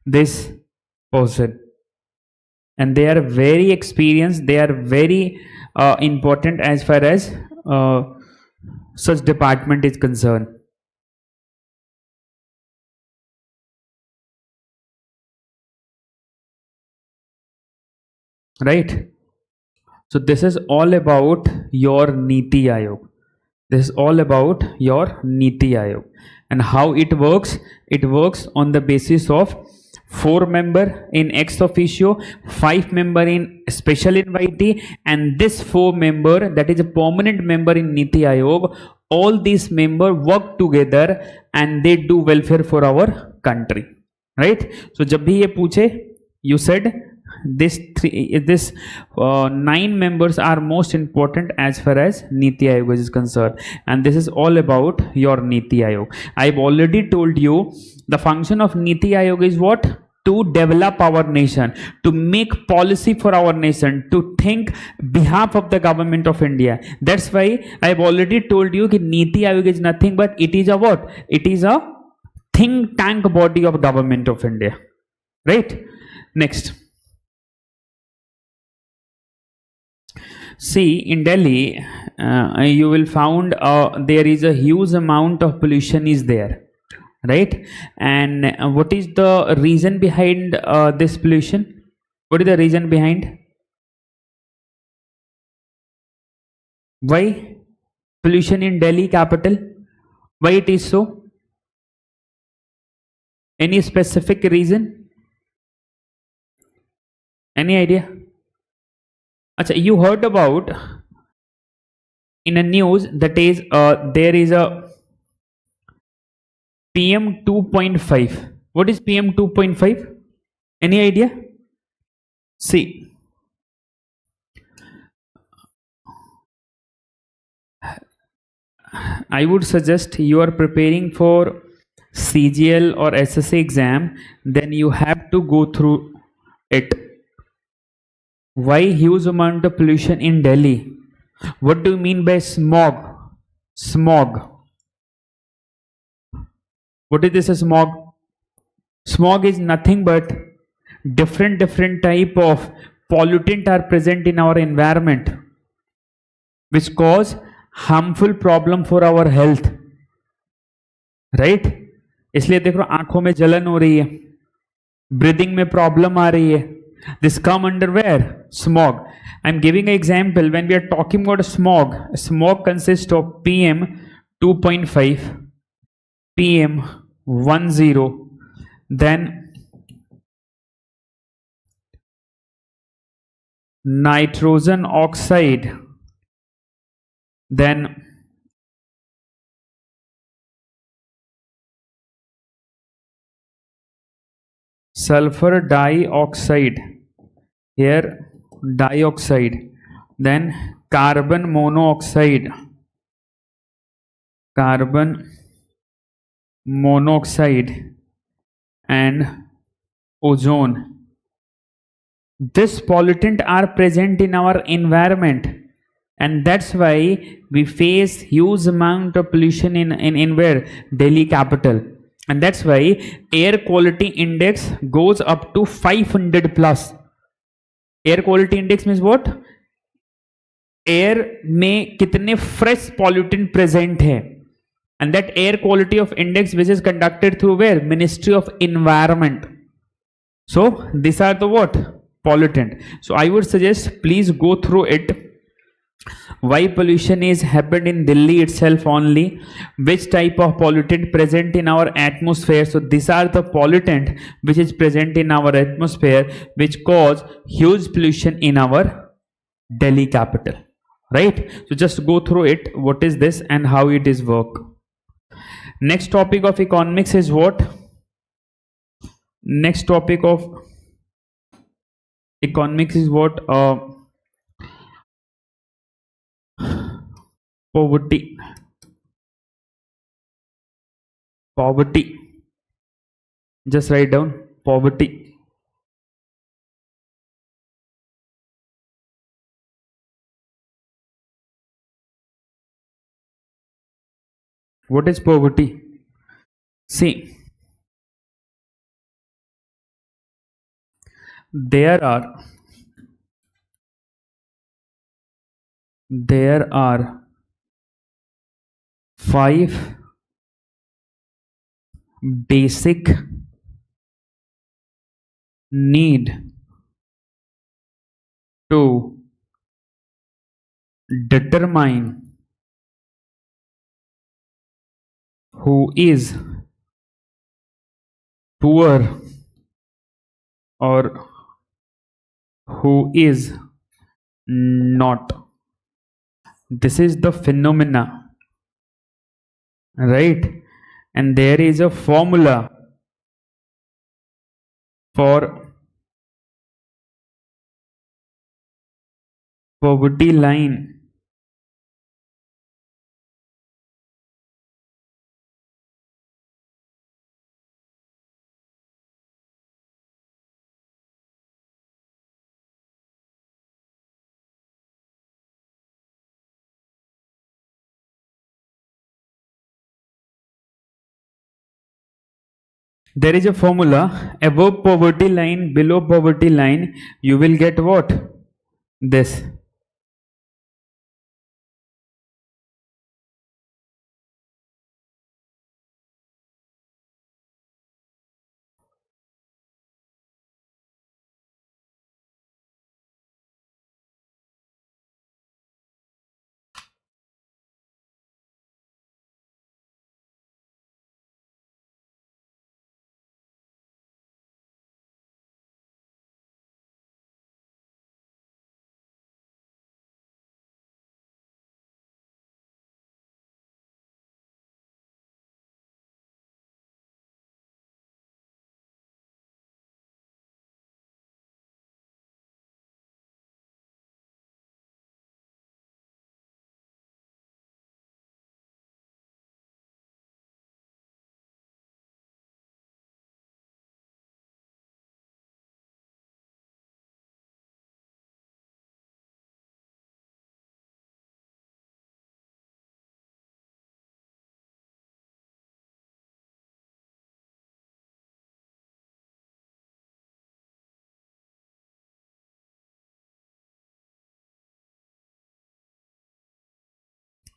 This person. And they are very experienced, they are very important as far as such department is concerned. Right. So this is all about your Niti Aayog. This is all about your Niti Aayog and how it works. It works on the basis of 4 member in ex officio, 5 member in special invitee, and this 4 member that is a permanent member in Niti Aayog. All these members work together and they do welfare for our country. Right. So जब भी ये पूछे, you said this 9 members are most important as far as Niti Aayog is concerned, and this is all about your Niti Aayog. I've already told you the function of Niti Aayog is what? to develop our nation, to make policy for our nation, to think behalf of the government of India. That's why I've already told you that Niti Aayog is nothing but it is a what? It is a think tank body of government of India. Right? Next. See, in Delhi, you will found there is a huge amount of pollution is there, right? And what is the reason behind this pollution? What is the reason behind? Why pollution in Delhi capital? Why it is so? Any specific reason? Any idea? Achha, you heard about in a news that is there is a PM 2.5. What is PM 2.5? Any idea? See, I would suggest you are preparing for CGL or SSA exam, then you have to go through it. Why huge amount of pollution in Delhi? What do you mean by smog? Smog. What is this smog? Smog is nothing but different type of pollutant are present in our environment which cause harmful problem for our health, right? इसलिए देखो आंखों में जलन हो रही है, breathing में problem आ रही है. This come under where? Smog. I'm giving an example. When we are talking about smog, smog consists of PM 2.5, PM 10, then nitrogen oxide, then sulfur dioxide, here dioxide, then carbon monoxide, and ozone. This pollutant are present in our environment, and that's why we face huge amount of pollution in where? Delhi capital. And that's why air quality index goes up to 500 plus. Air quality index means what? Air में कितने fresh pollutant present है, and that air quality of index which is conducted through where? Ministry of Environment. So these are the what? Pollutant. So I would suggest please go through it. Why pollution is happened in Delhi itself only, which type of pollutant present in our atmosphere. So these are the pollutant which is present in our atmosphere which cause huge pollution in our Delhi capital, right? So just go through it, what is this and how it is work. Next topic of economics is what? Next topic of economics is what? Poverty. Just write down poverty. What is poverty? See, there are 5 basic need to determine who is poor or who is not. This is the phenomena, right? And there is a formula for poverty line. there is a formula: above poverty line, below poverty line, you will get what? This.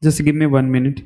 Just give me 1 minute.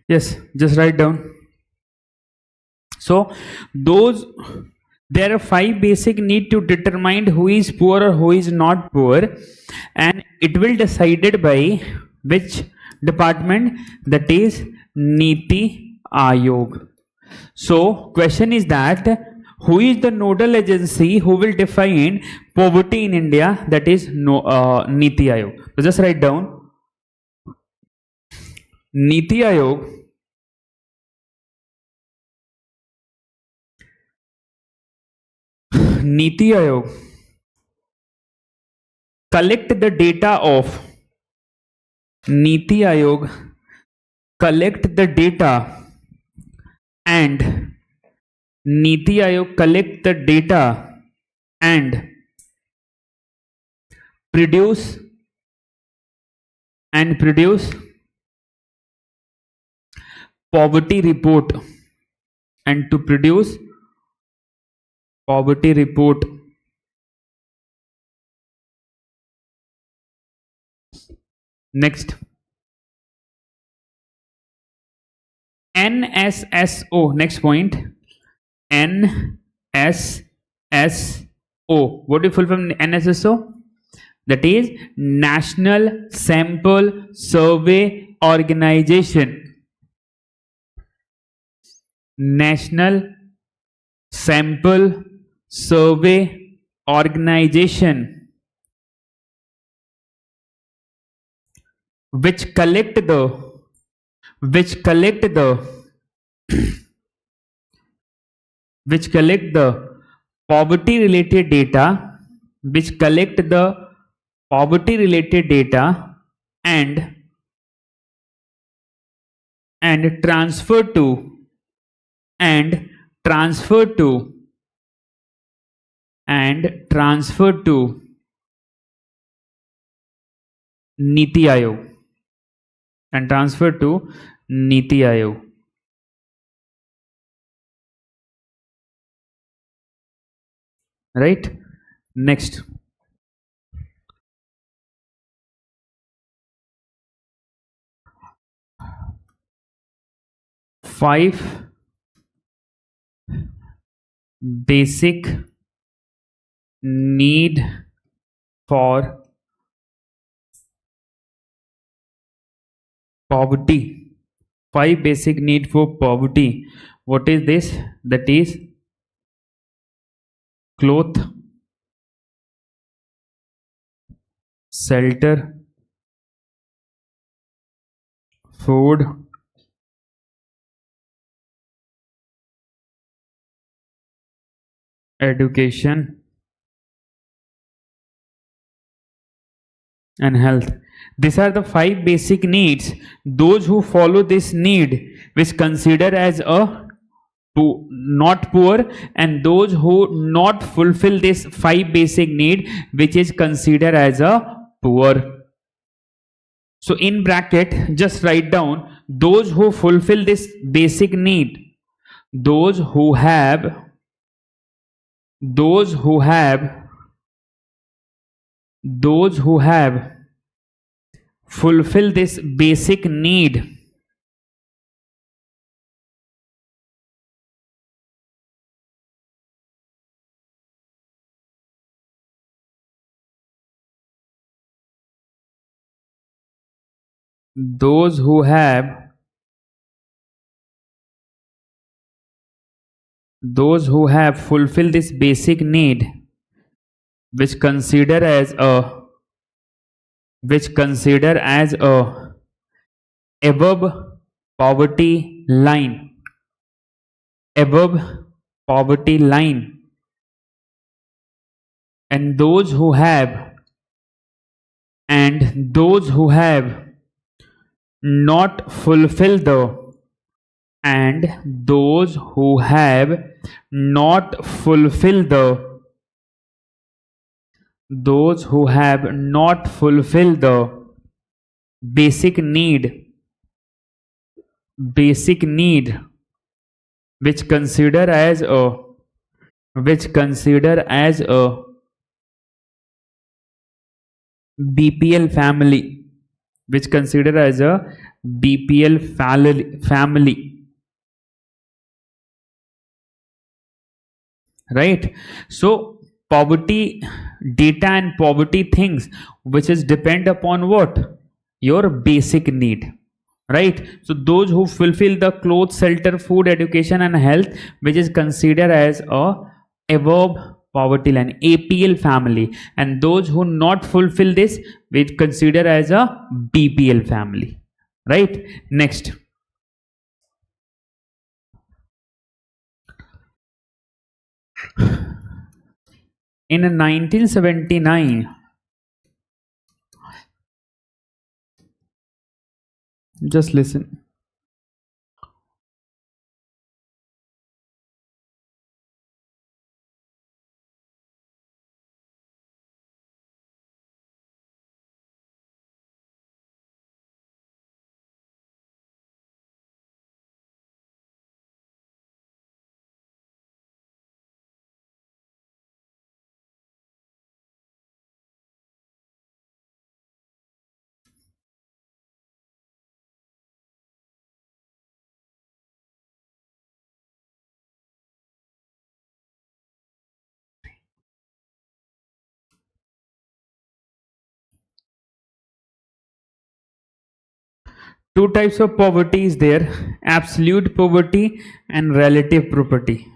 Yes, just write down. So, those there are five basic need to determine who is poor or who is not poor, and it will decided by which department, that is Niti Ayog. So, question is that who is the nodal agency who will define poverty in India? That is Niti Ayog. So just write down Niti Ayog. Niti Ayog collect the data of Niti Ayog collect the data and Niti Ayog collect the data and produce produce poverty report, and to produce poverty report. Next, NSSO. Next point, NSSO. What do you full from NSSO? That is National Sample Survey Organization. National Sample Survey Organization, which collect the which collect the poverty related data, which collect the poverty related data and transfer to and transfer to Niti Ayog, and transfer to Niti Ayog. Right? Next. Five basic need for poverty. 5 basic need for poverty. What is this? That is cloth, shelter, food, education, and health. These are the 5 basic needs. Those who follow this need, which consider as a not poor, and those who not fulfill this 5 basic need, which is considered as a poor. So in bracket, just write down those who fulfill this basic need, those who have, those who have, those who have fulfill this basic need, those who have, those who have fulfilled this basic need, which consider as a, which consider as a above poverty line, above poverty line, and those who have, and those who have not fulfilled the, and those who have not fulfilled the, those who have not fulfilled the basic need, basic need, which consider as a, which consider as a BPL family, which consider as a BPL family, right? So poverty data and poverty things, which is depend upon what? Your basic need, right? So those who fulfill the clothes, shelter, food, education, and health, which is considered as a above poverty line, APL family, and those who not fulfill this, we consider as a BPL family, right? Next, in 1979, just listen. Two types of poverty is there: absolute poverty and relative poverty.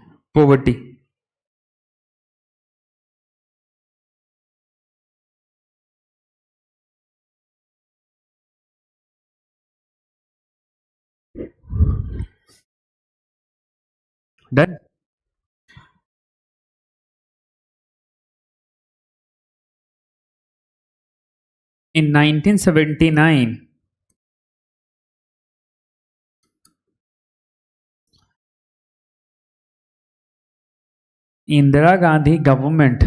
Done. In 1979, Indira Gandhi government,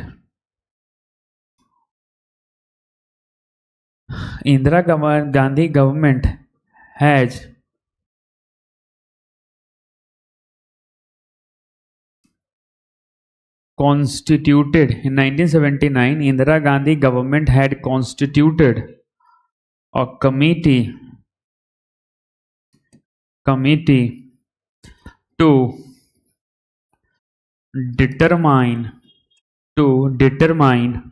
Gandhi government has constituted, in 1979 Indira Gandhi government had constituted a committee to determine determine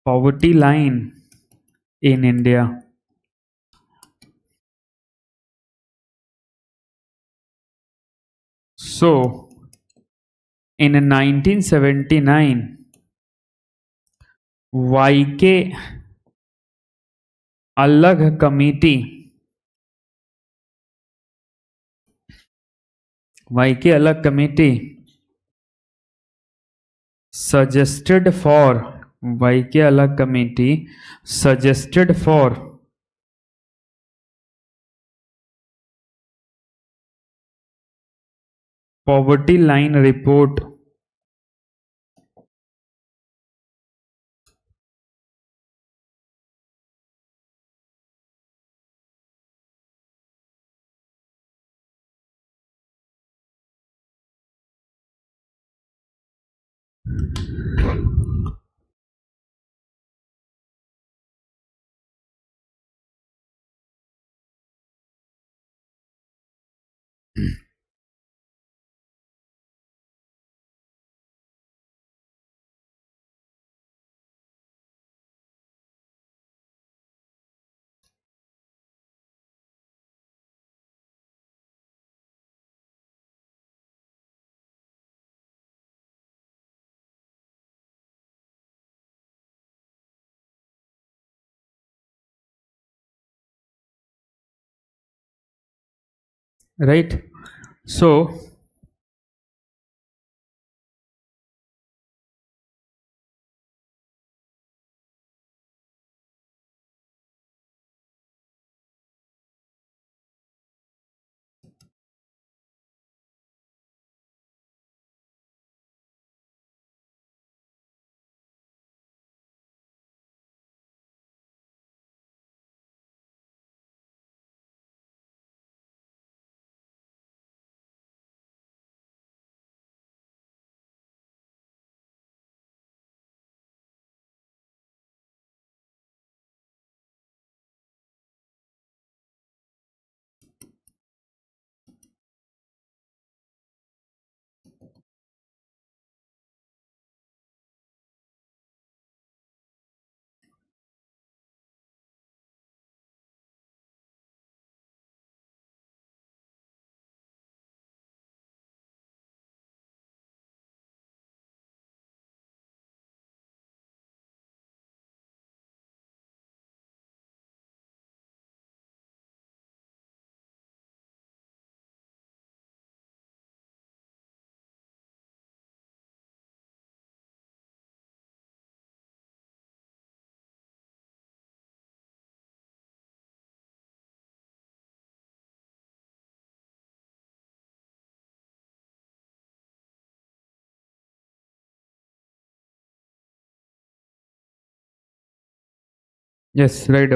poverty line in India. So, in 1979, YK Alag Committee, YK Alag Committee suggested for YK Alag Committee suggested for poverty line report. Right? So, yes, right.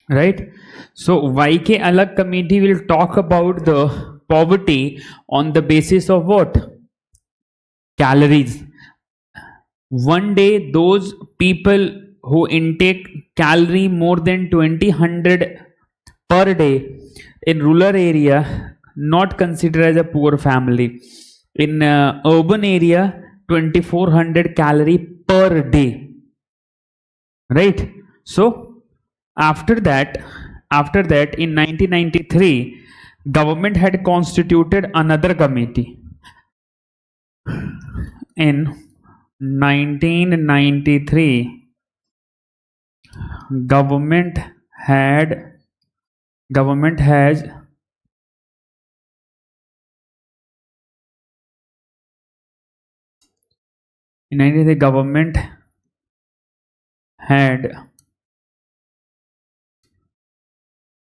Right? So YK Alag Committee will talk about the poverty on the basis of what? Calories. One day, those people who intake calorie more than 2000 per day in rural area not considered as a poor family. In urban area, 2400 calorie per day. Right? So after that in 1993 government had constituted another committee. In 1993 government had government has In 19 the government had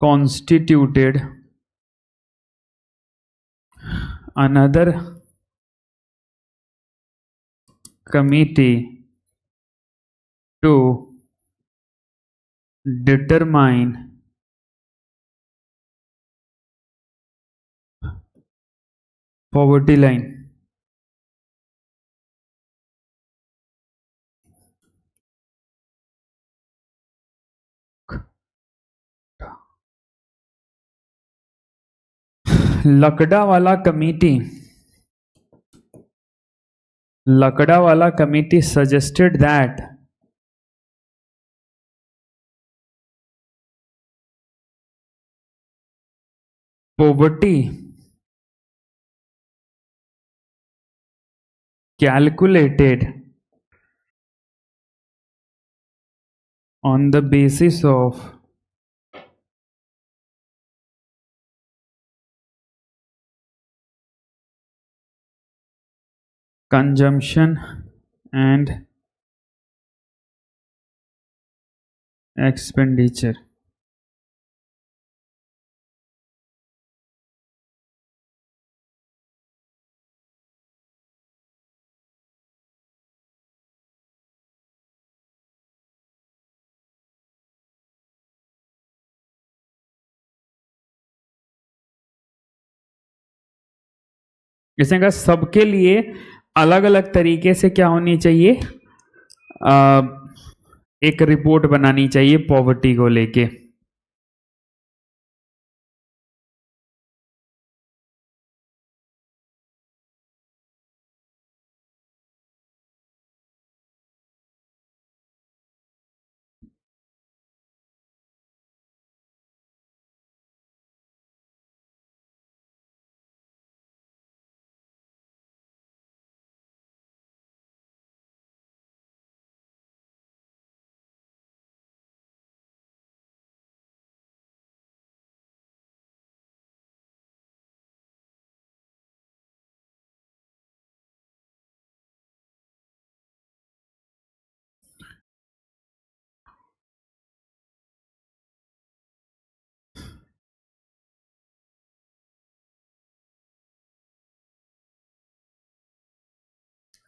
constituted another committee to determine poverty line. Lakda wala committee suggested that poverty calculated on the basis of consumption and expenditure. इसने कहा सबके लिए अलग अलग तरीके से क्या होनी चाहिए, एक रिपोर्ट बनानी चाहिए पॉवर्टी को लेके.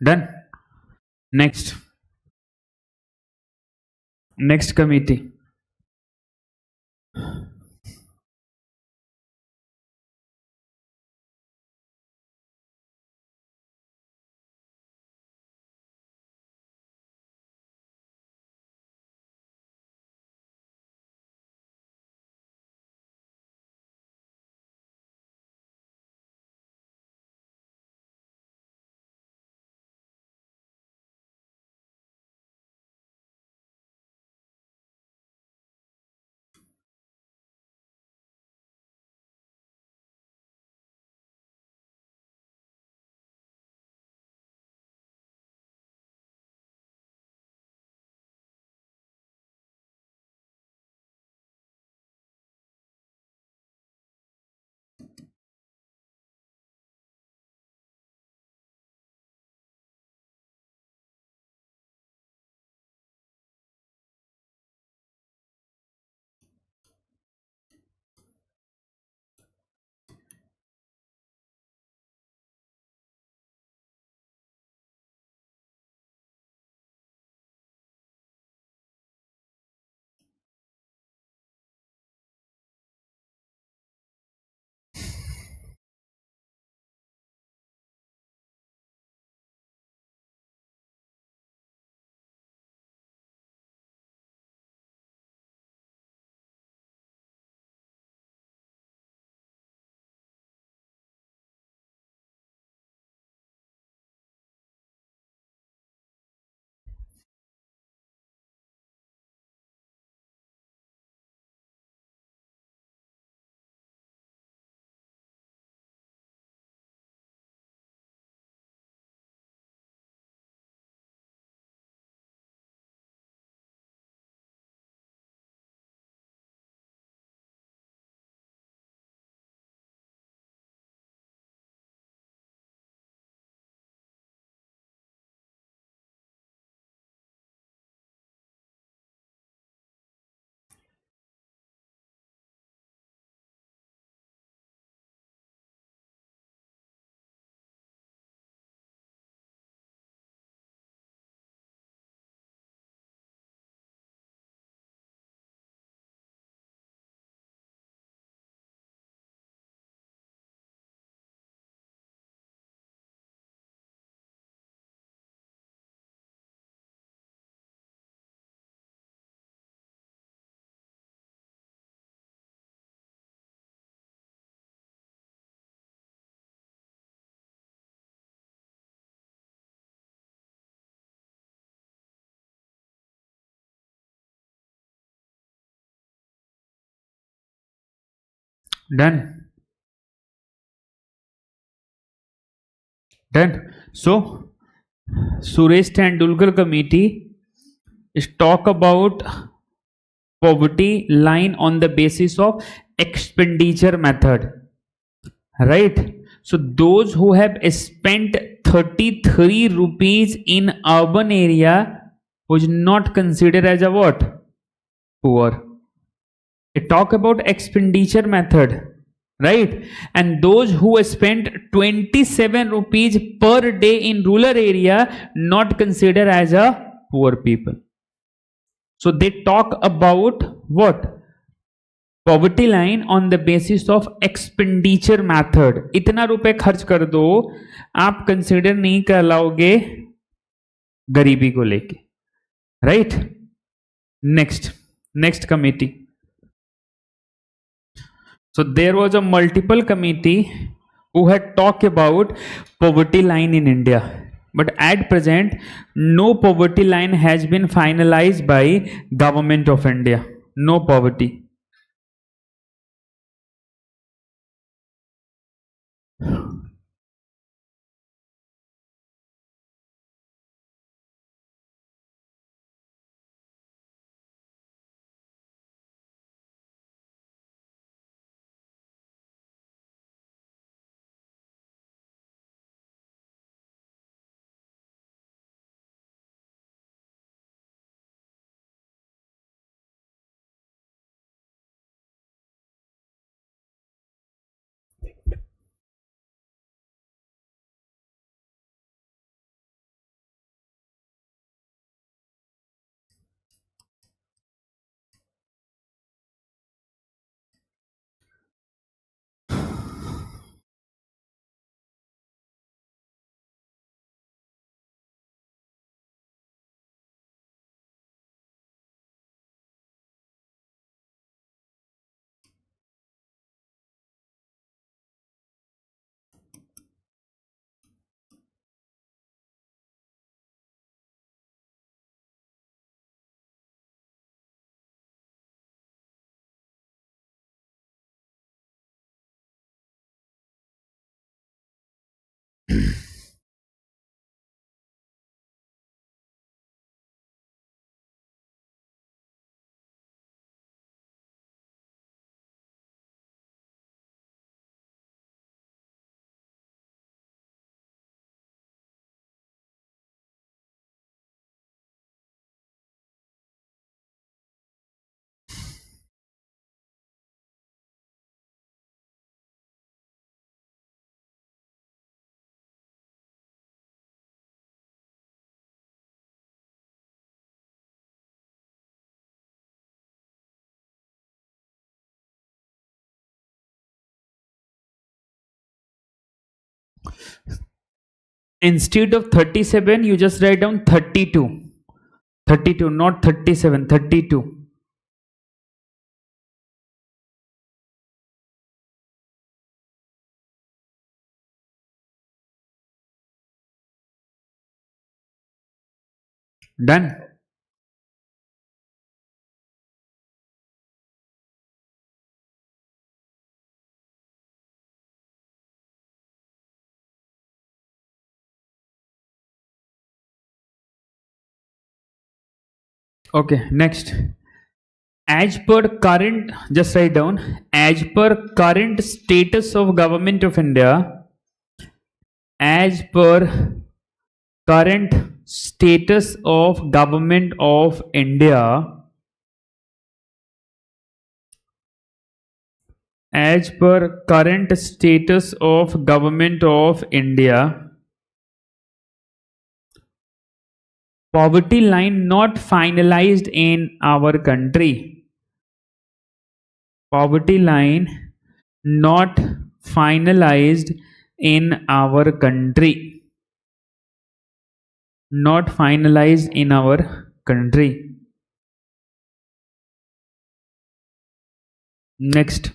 Done. Next committee. Done. Done. So, Suresh Tendulkar committee is talk about poverty line on the basis of expenditure method, right? So those who have spent 33 rupees in urban area was not considered as a what? Poor. It talk about expenditure method, right? And those who spent 27 rupees per day in rural area not considered as a poor people. So they talk about what? Poverty line on the basis of expenditure method. इतना रुपए खर्च कर दो, आप consider नहीं कहलाओगे गरीबी को लेके, right? Next committee. So there was a multiple committee who had talked about poverty line in India, but at present no poverty line has been finalized by government of India. No poverty. Instead of 37, you just write down 32. 32, not 37, 32. Done. Okay, next. As per current, just write down, as per current status of government of India, as per current status of government of India, as per current status of government of India, poverty line not finalized in our country. Poverty line not finalized in our country. Not finalized in our country. Next.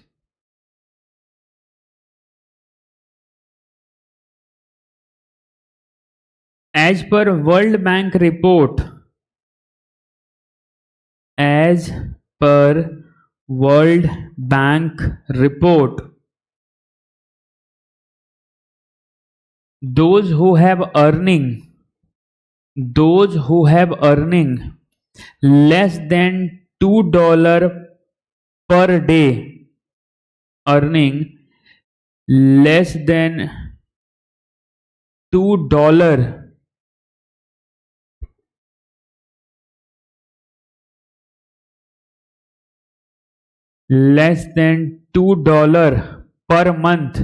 As per World Bank report, as per World Bank report, those who have earning less than $2 per day, earning less than $2 less than $2 per month,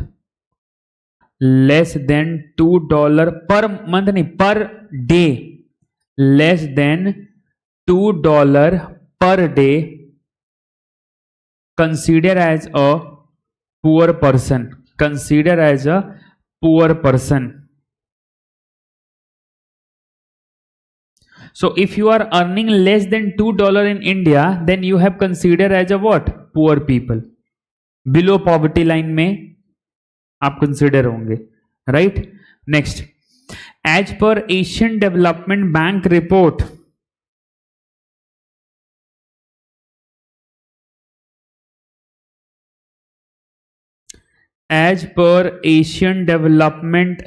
less than $2 per month, nahi, per day, less than $2 per day, consider as a poor person, consider as a poor person. So if you are earning less than $2 in India, then you have considered as a what? Poor people. Below poverty line में आप consider होंगे, right. Next, as per Asian Development Bank report, as per Asian Development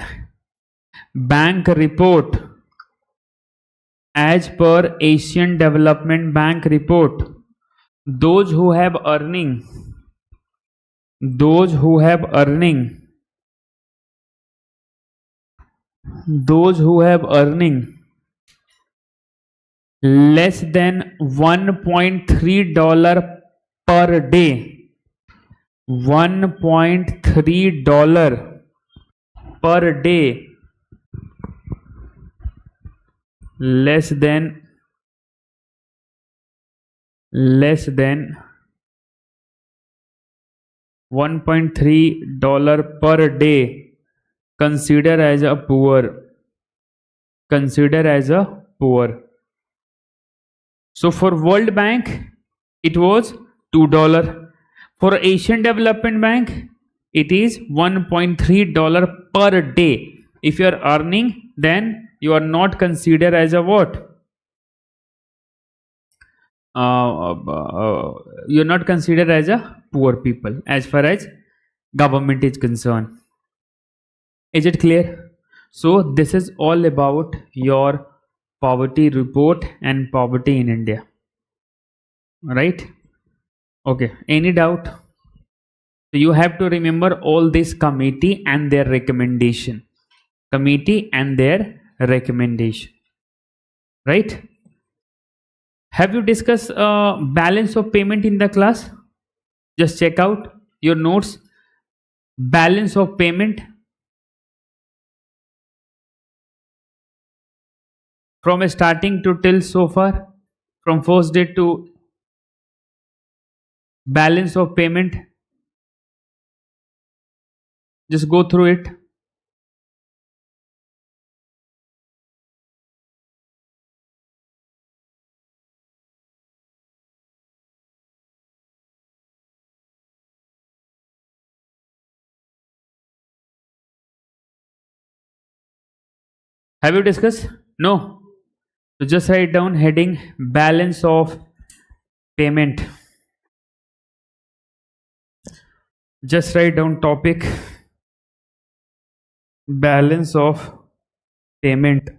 Bank report, as per Asian Development Bank report, those who have earning those who have earning less than $1.3 per day, $1.3 per day, less than $1.3 per day, consider as a poor, consider as a poor. So for World Bank it was $2, for Asian Development Bank it is $1.3 per day. If you are earning, then you are not considered as a what? You're not considered as a poor people as far as government is concerned. Is it clear? So this is all about your poverty report and poverty in India, right? Okay, any doubt? So you have to remember all this committee and their recommendation, right? Have you discussed balance of payment in the class? Just check out your notes. Balance of payment from starting to till so far, from first day to balance of payment. Just go through it. Have you discussed? No. So just write down heading balance of payment. Just write down topic balance of payment.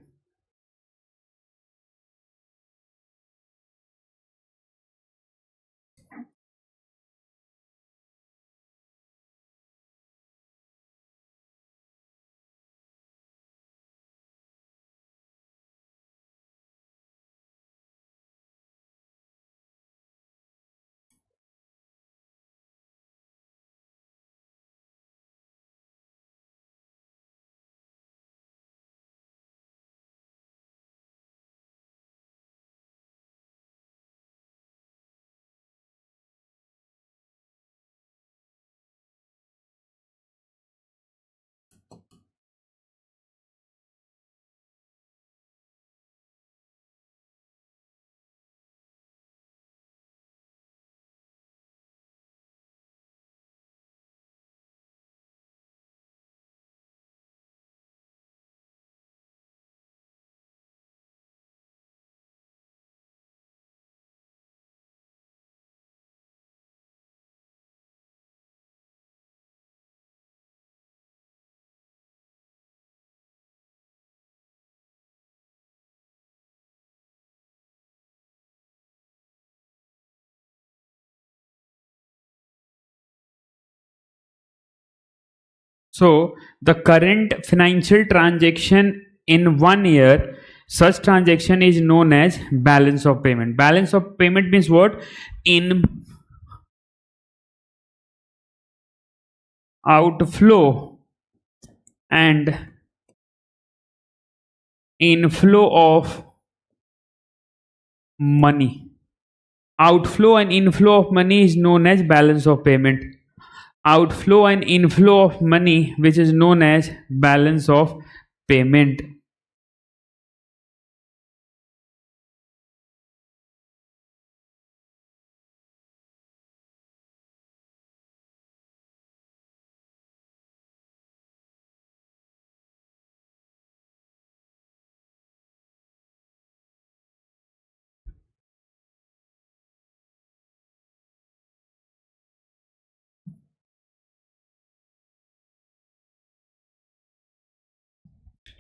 So the current financial transaction in 1 year, such transaction is known as balance of payment. Balance of payment means what? In outflow and inflow of money. Outflow and inflow of money is known as balance of payment. Outflow and inflow of money, which is known as balance of payment.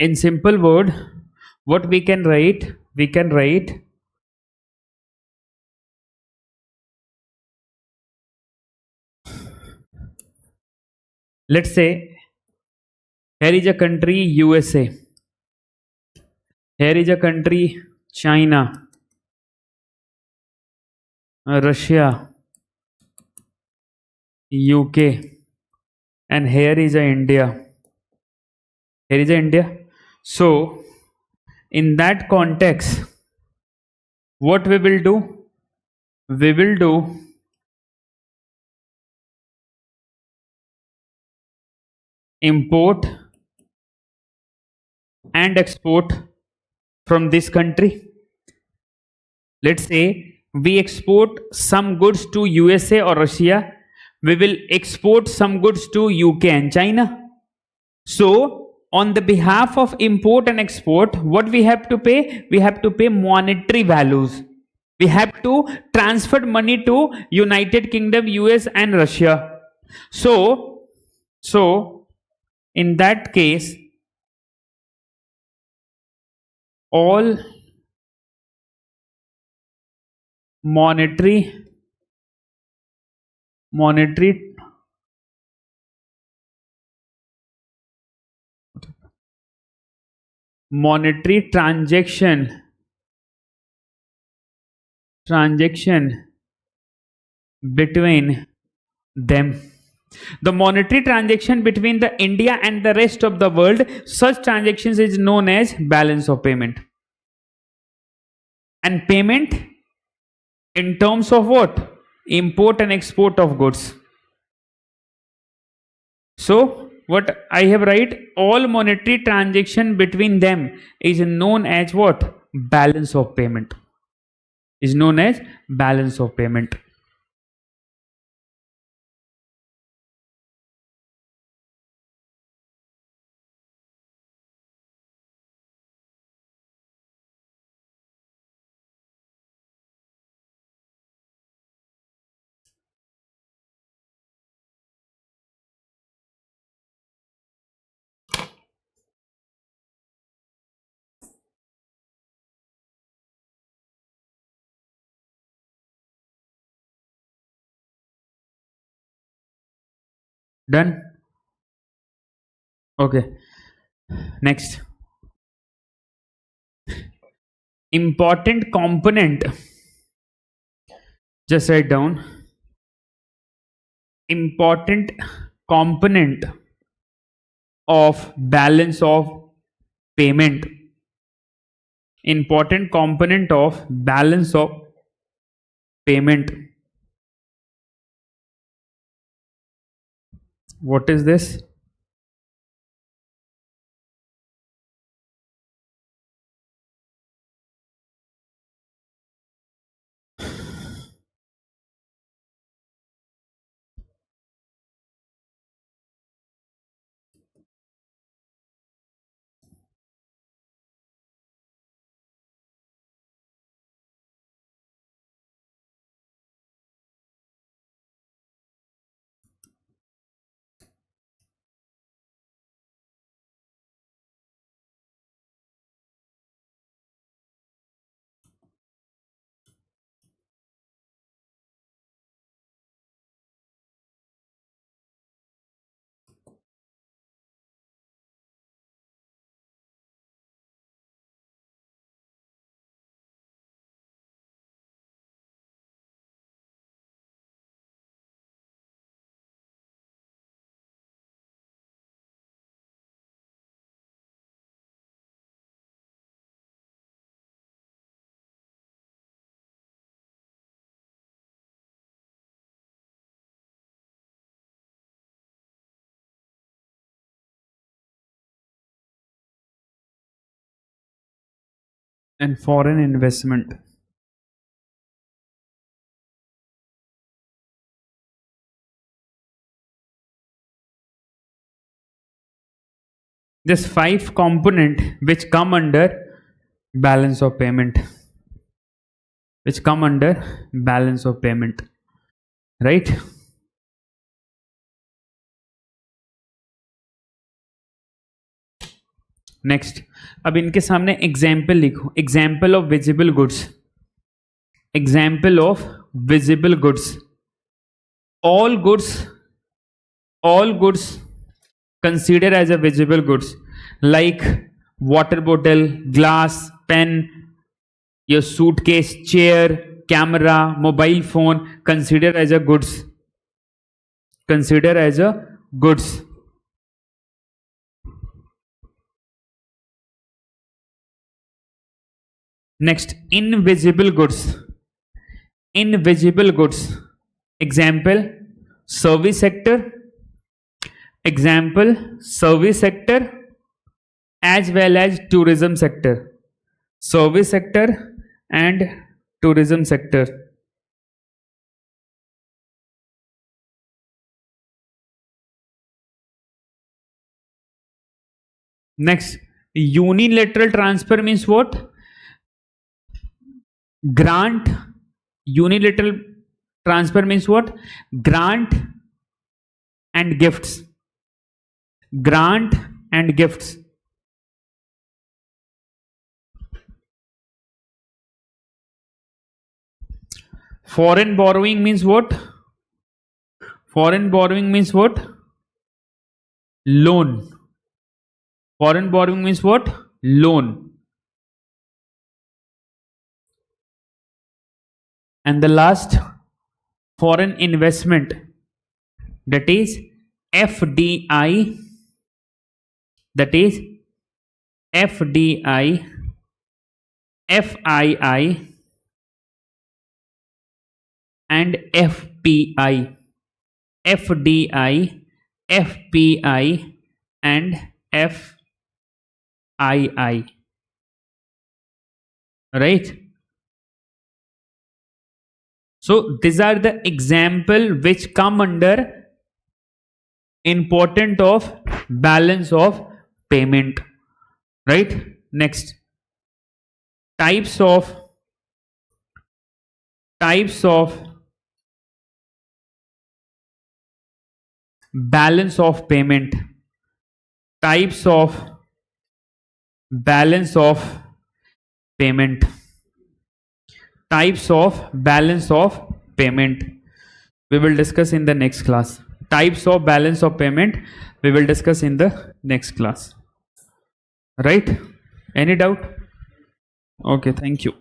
In simple word, what we can write? We can write, let's say, here is a country USA, here is a country China, Russia, UK, and here is a India. Here is a India. So, in that context, what we will do? We will do import and export from this country. Let's say we export some goods to USA or Russia, we will export some goods to UK and China. So on the behalf of import and export, what we have to pay? We have to pay monetary values. We have to transfer money to United Kingdom, US and Russia. So in that case, all monetary monetary monetary transaction between them, the monetary transaction between the India and the rest of the world, such transactions is known as balance of payment. And payment in terms of what? Import and export of goods. So what I have write, all monetary transaction between them is known as what? Balance of payment. Is known as balance of payment. Done? Okay. Next. Important component. Just write down. Important component of balance of payment. Important component of balance of payment. What is this? and foreign investment. This 5 component which come under balance of payment, which come under balance of payment, right? Next, अब इनके सामने example लिखो. Example of visible goods. Example of visible goods. all goods considered as a visible goods, like water bottle, glass, pen, your suitcase, chair, camera, mobile phone, considered as a goods, considered as a goods. Next, invisible goods. Invisible goods. Example, service sector. Example, service sector as well as tourism sector. Service sector and tourism sector. Next, unilateral transfer means what? Grant. Unilateral transfer means what? Grant and gifts. Grant and gifts. Foreign borrowing means what? Foreign borrowing means what? Loan. Foreign borrowing means what? Loan. And the last, foreign investment, that is FDI, that is FDI, FII and FPI. FDI, FPI and FII. Right? So these are the example which come under important of balance of payment, right? Next, types of balance of payment. Types of balance of payment. Types of balance of payment we will discuss in the next class. Types of balance of payment we will discuss in the next class, right? Any doubt? Okay, thank you.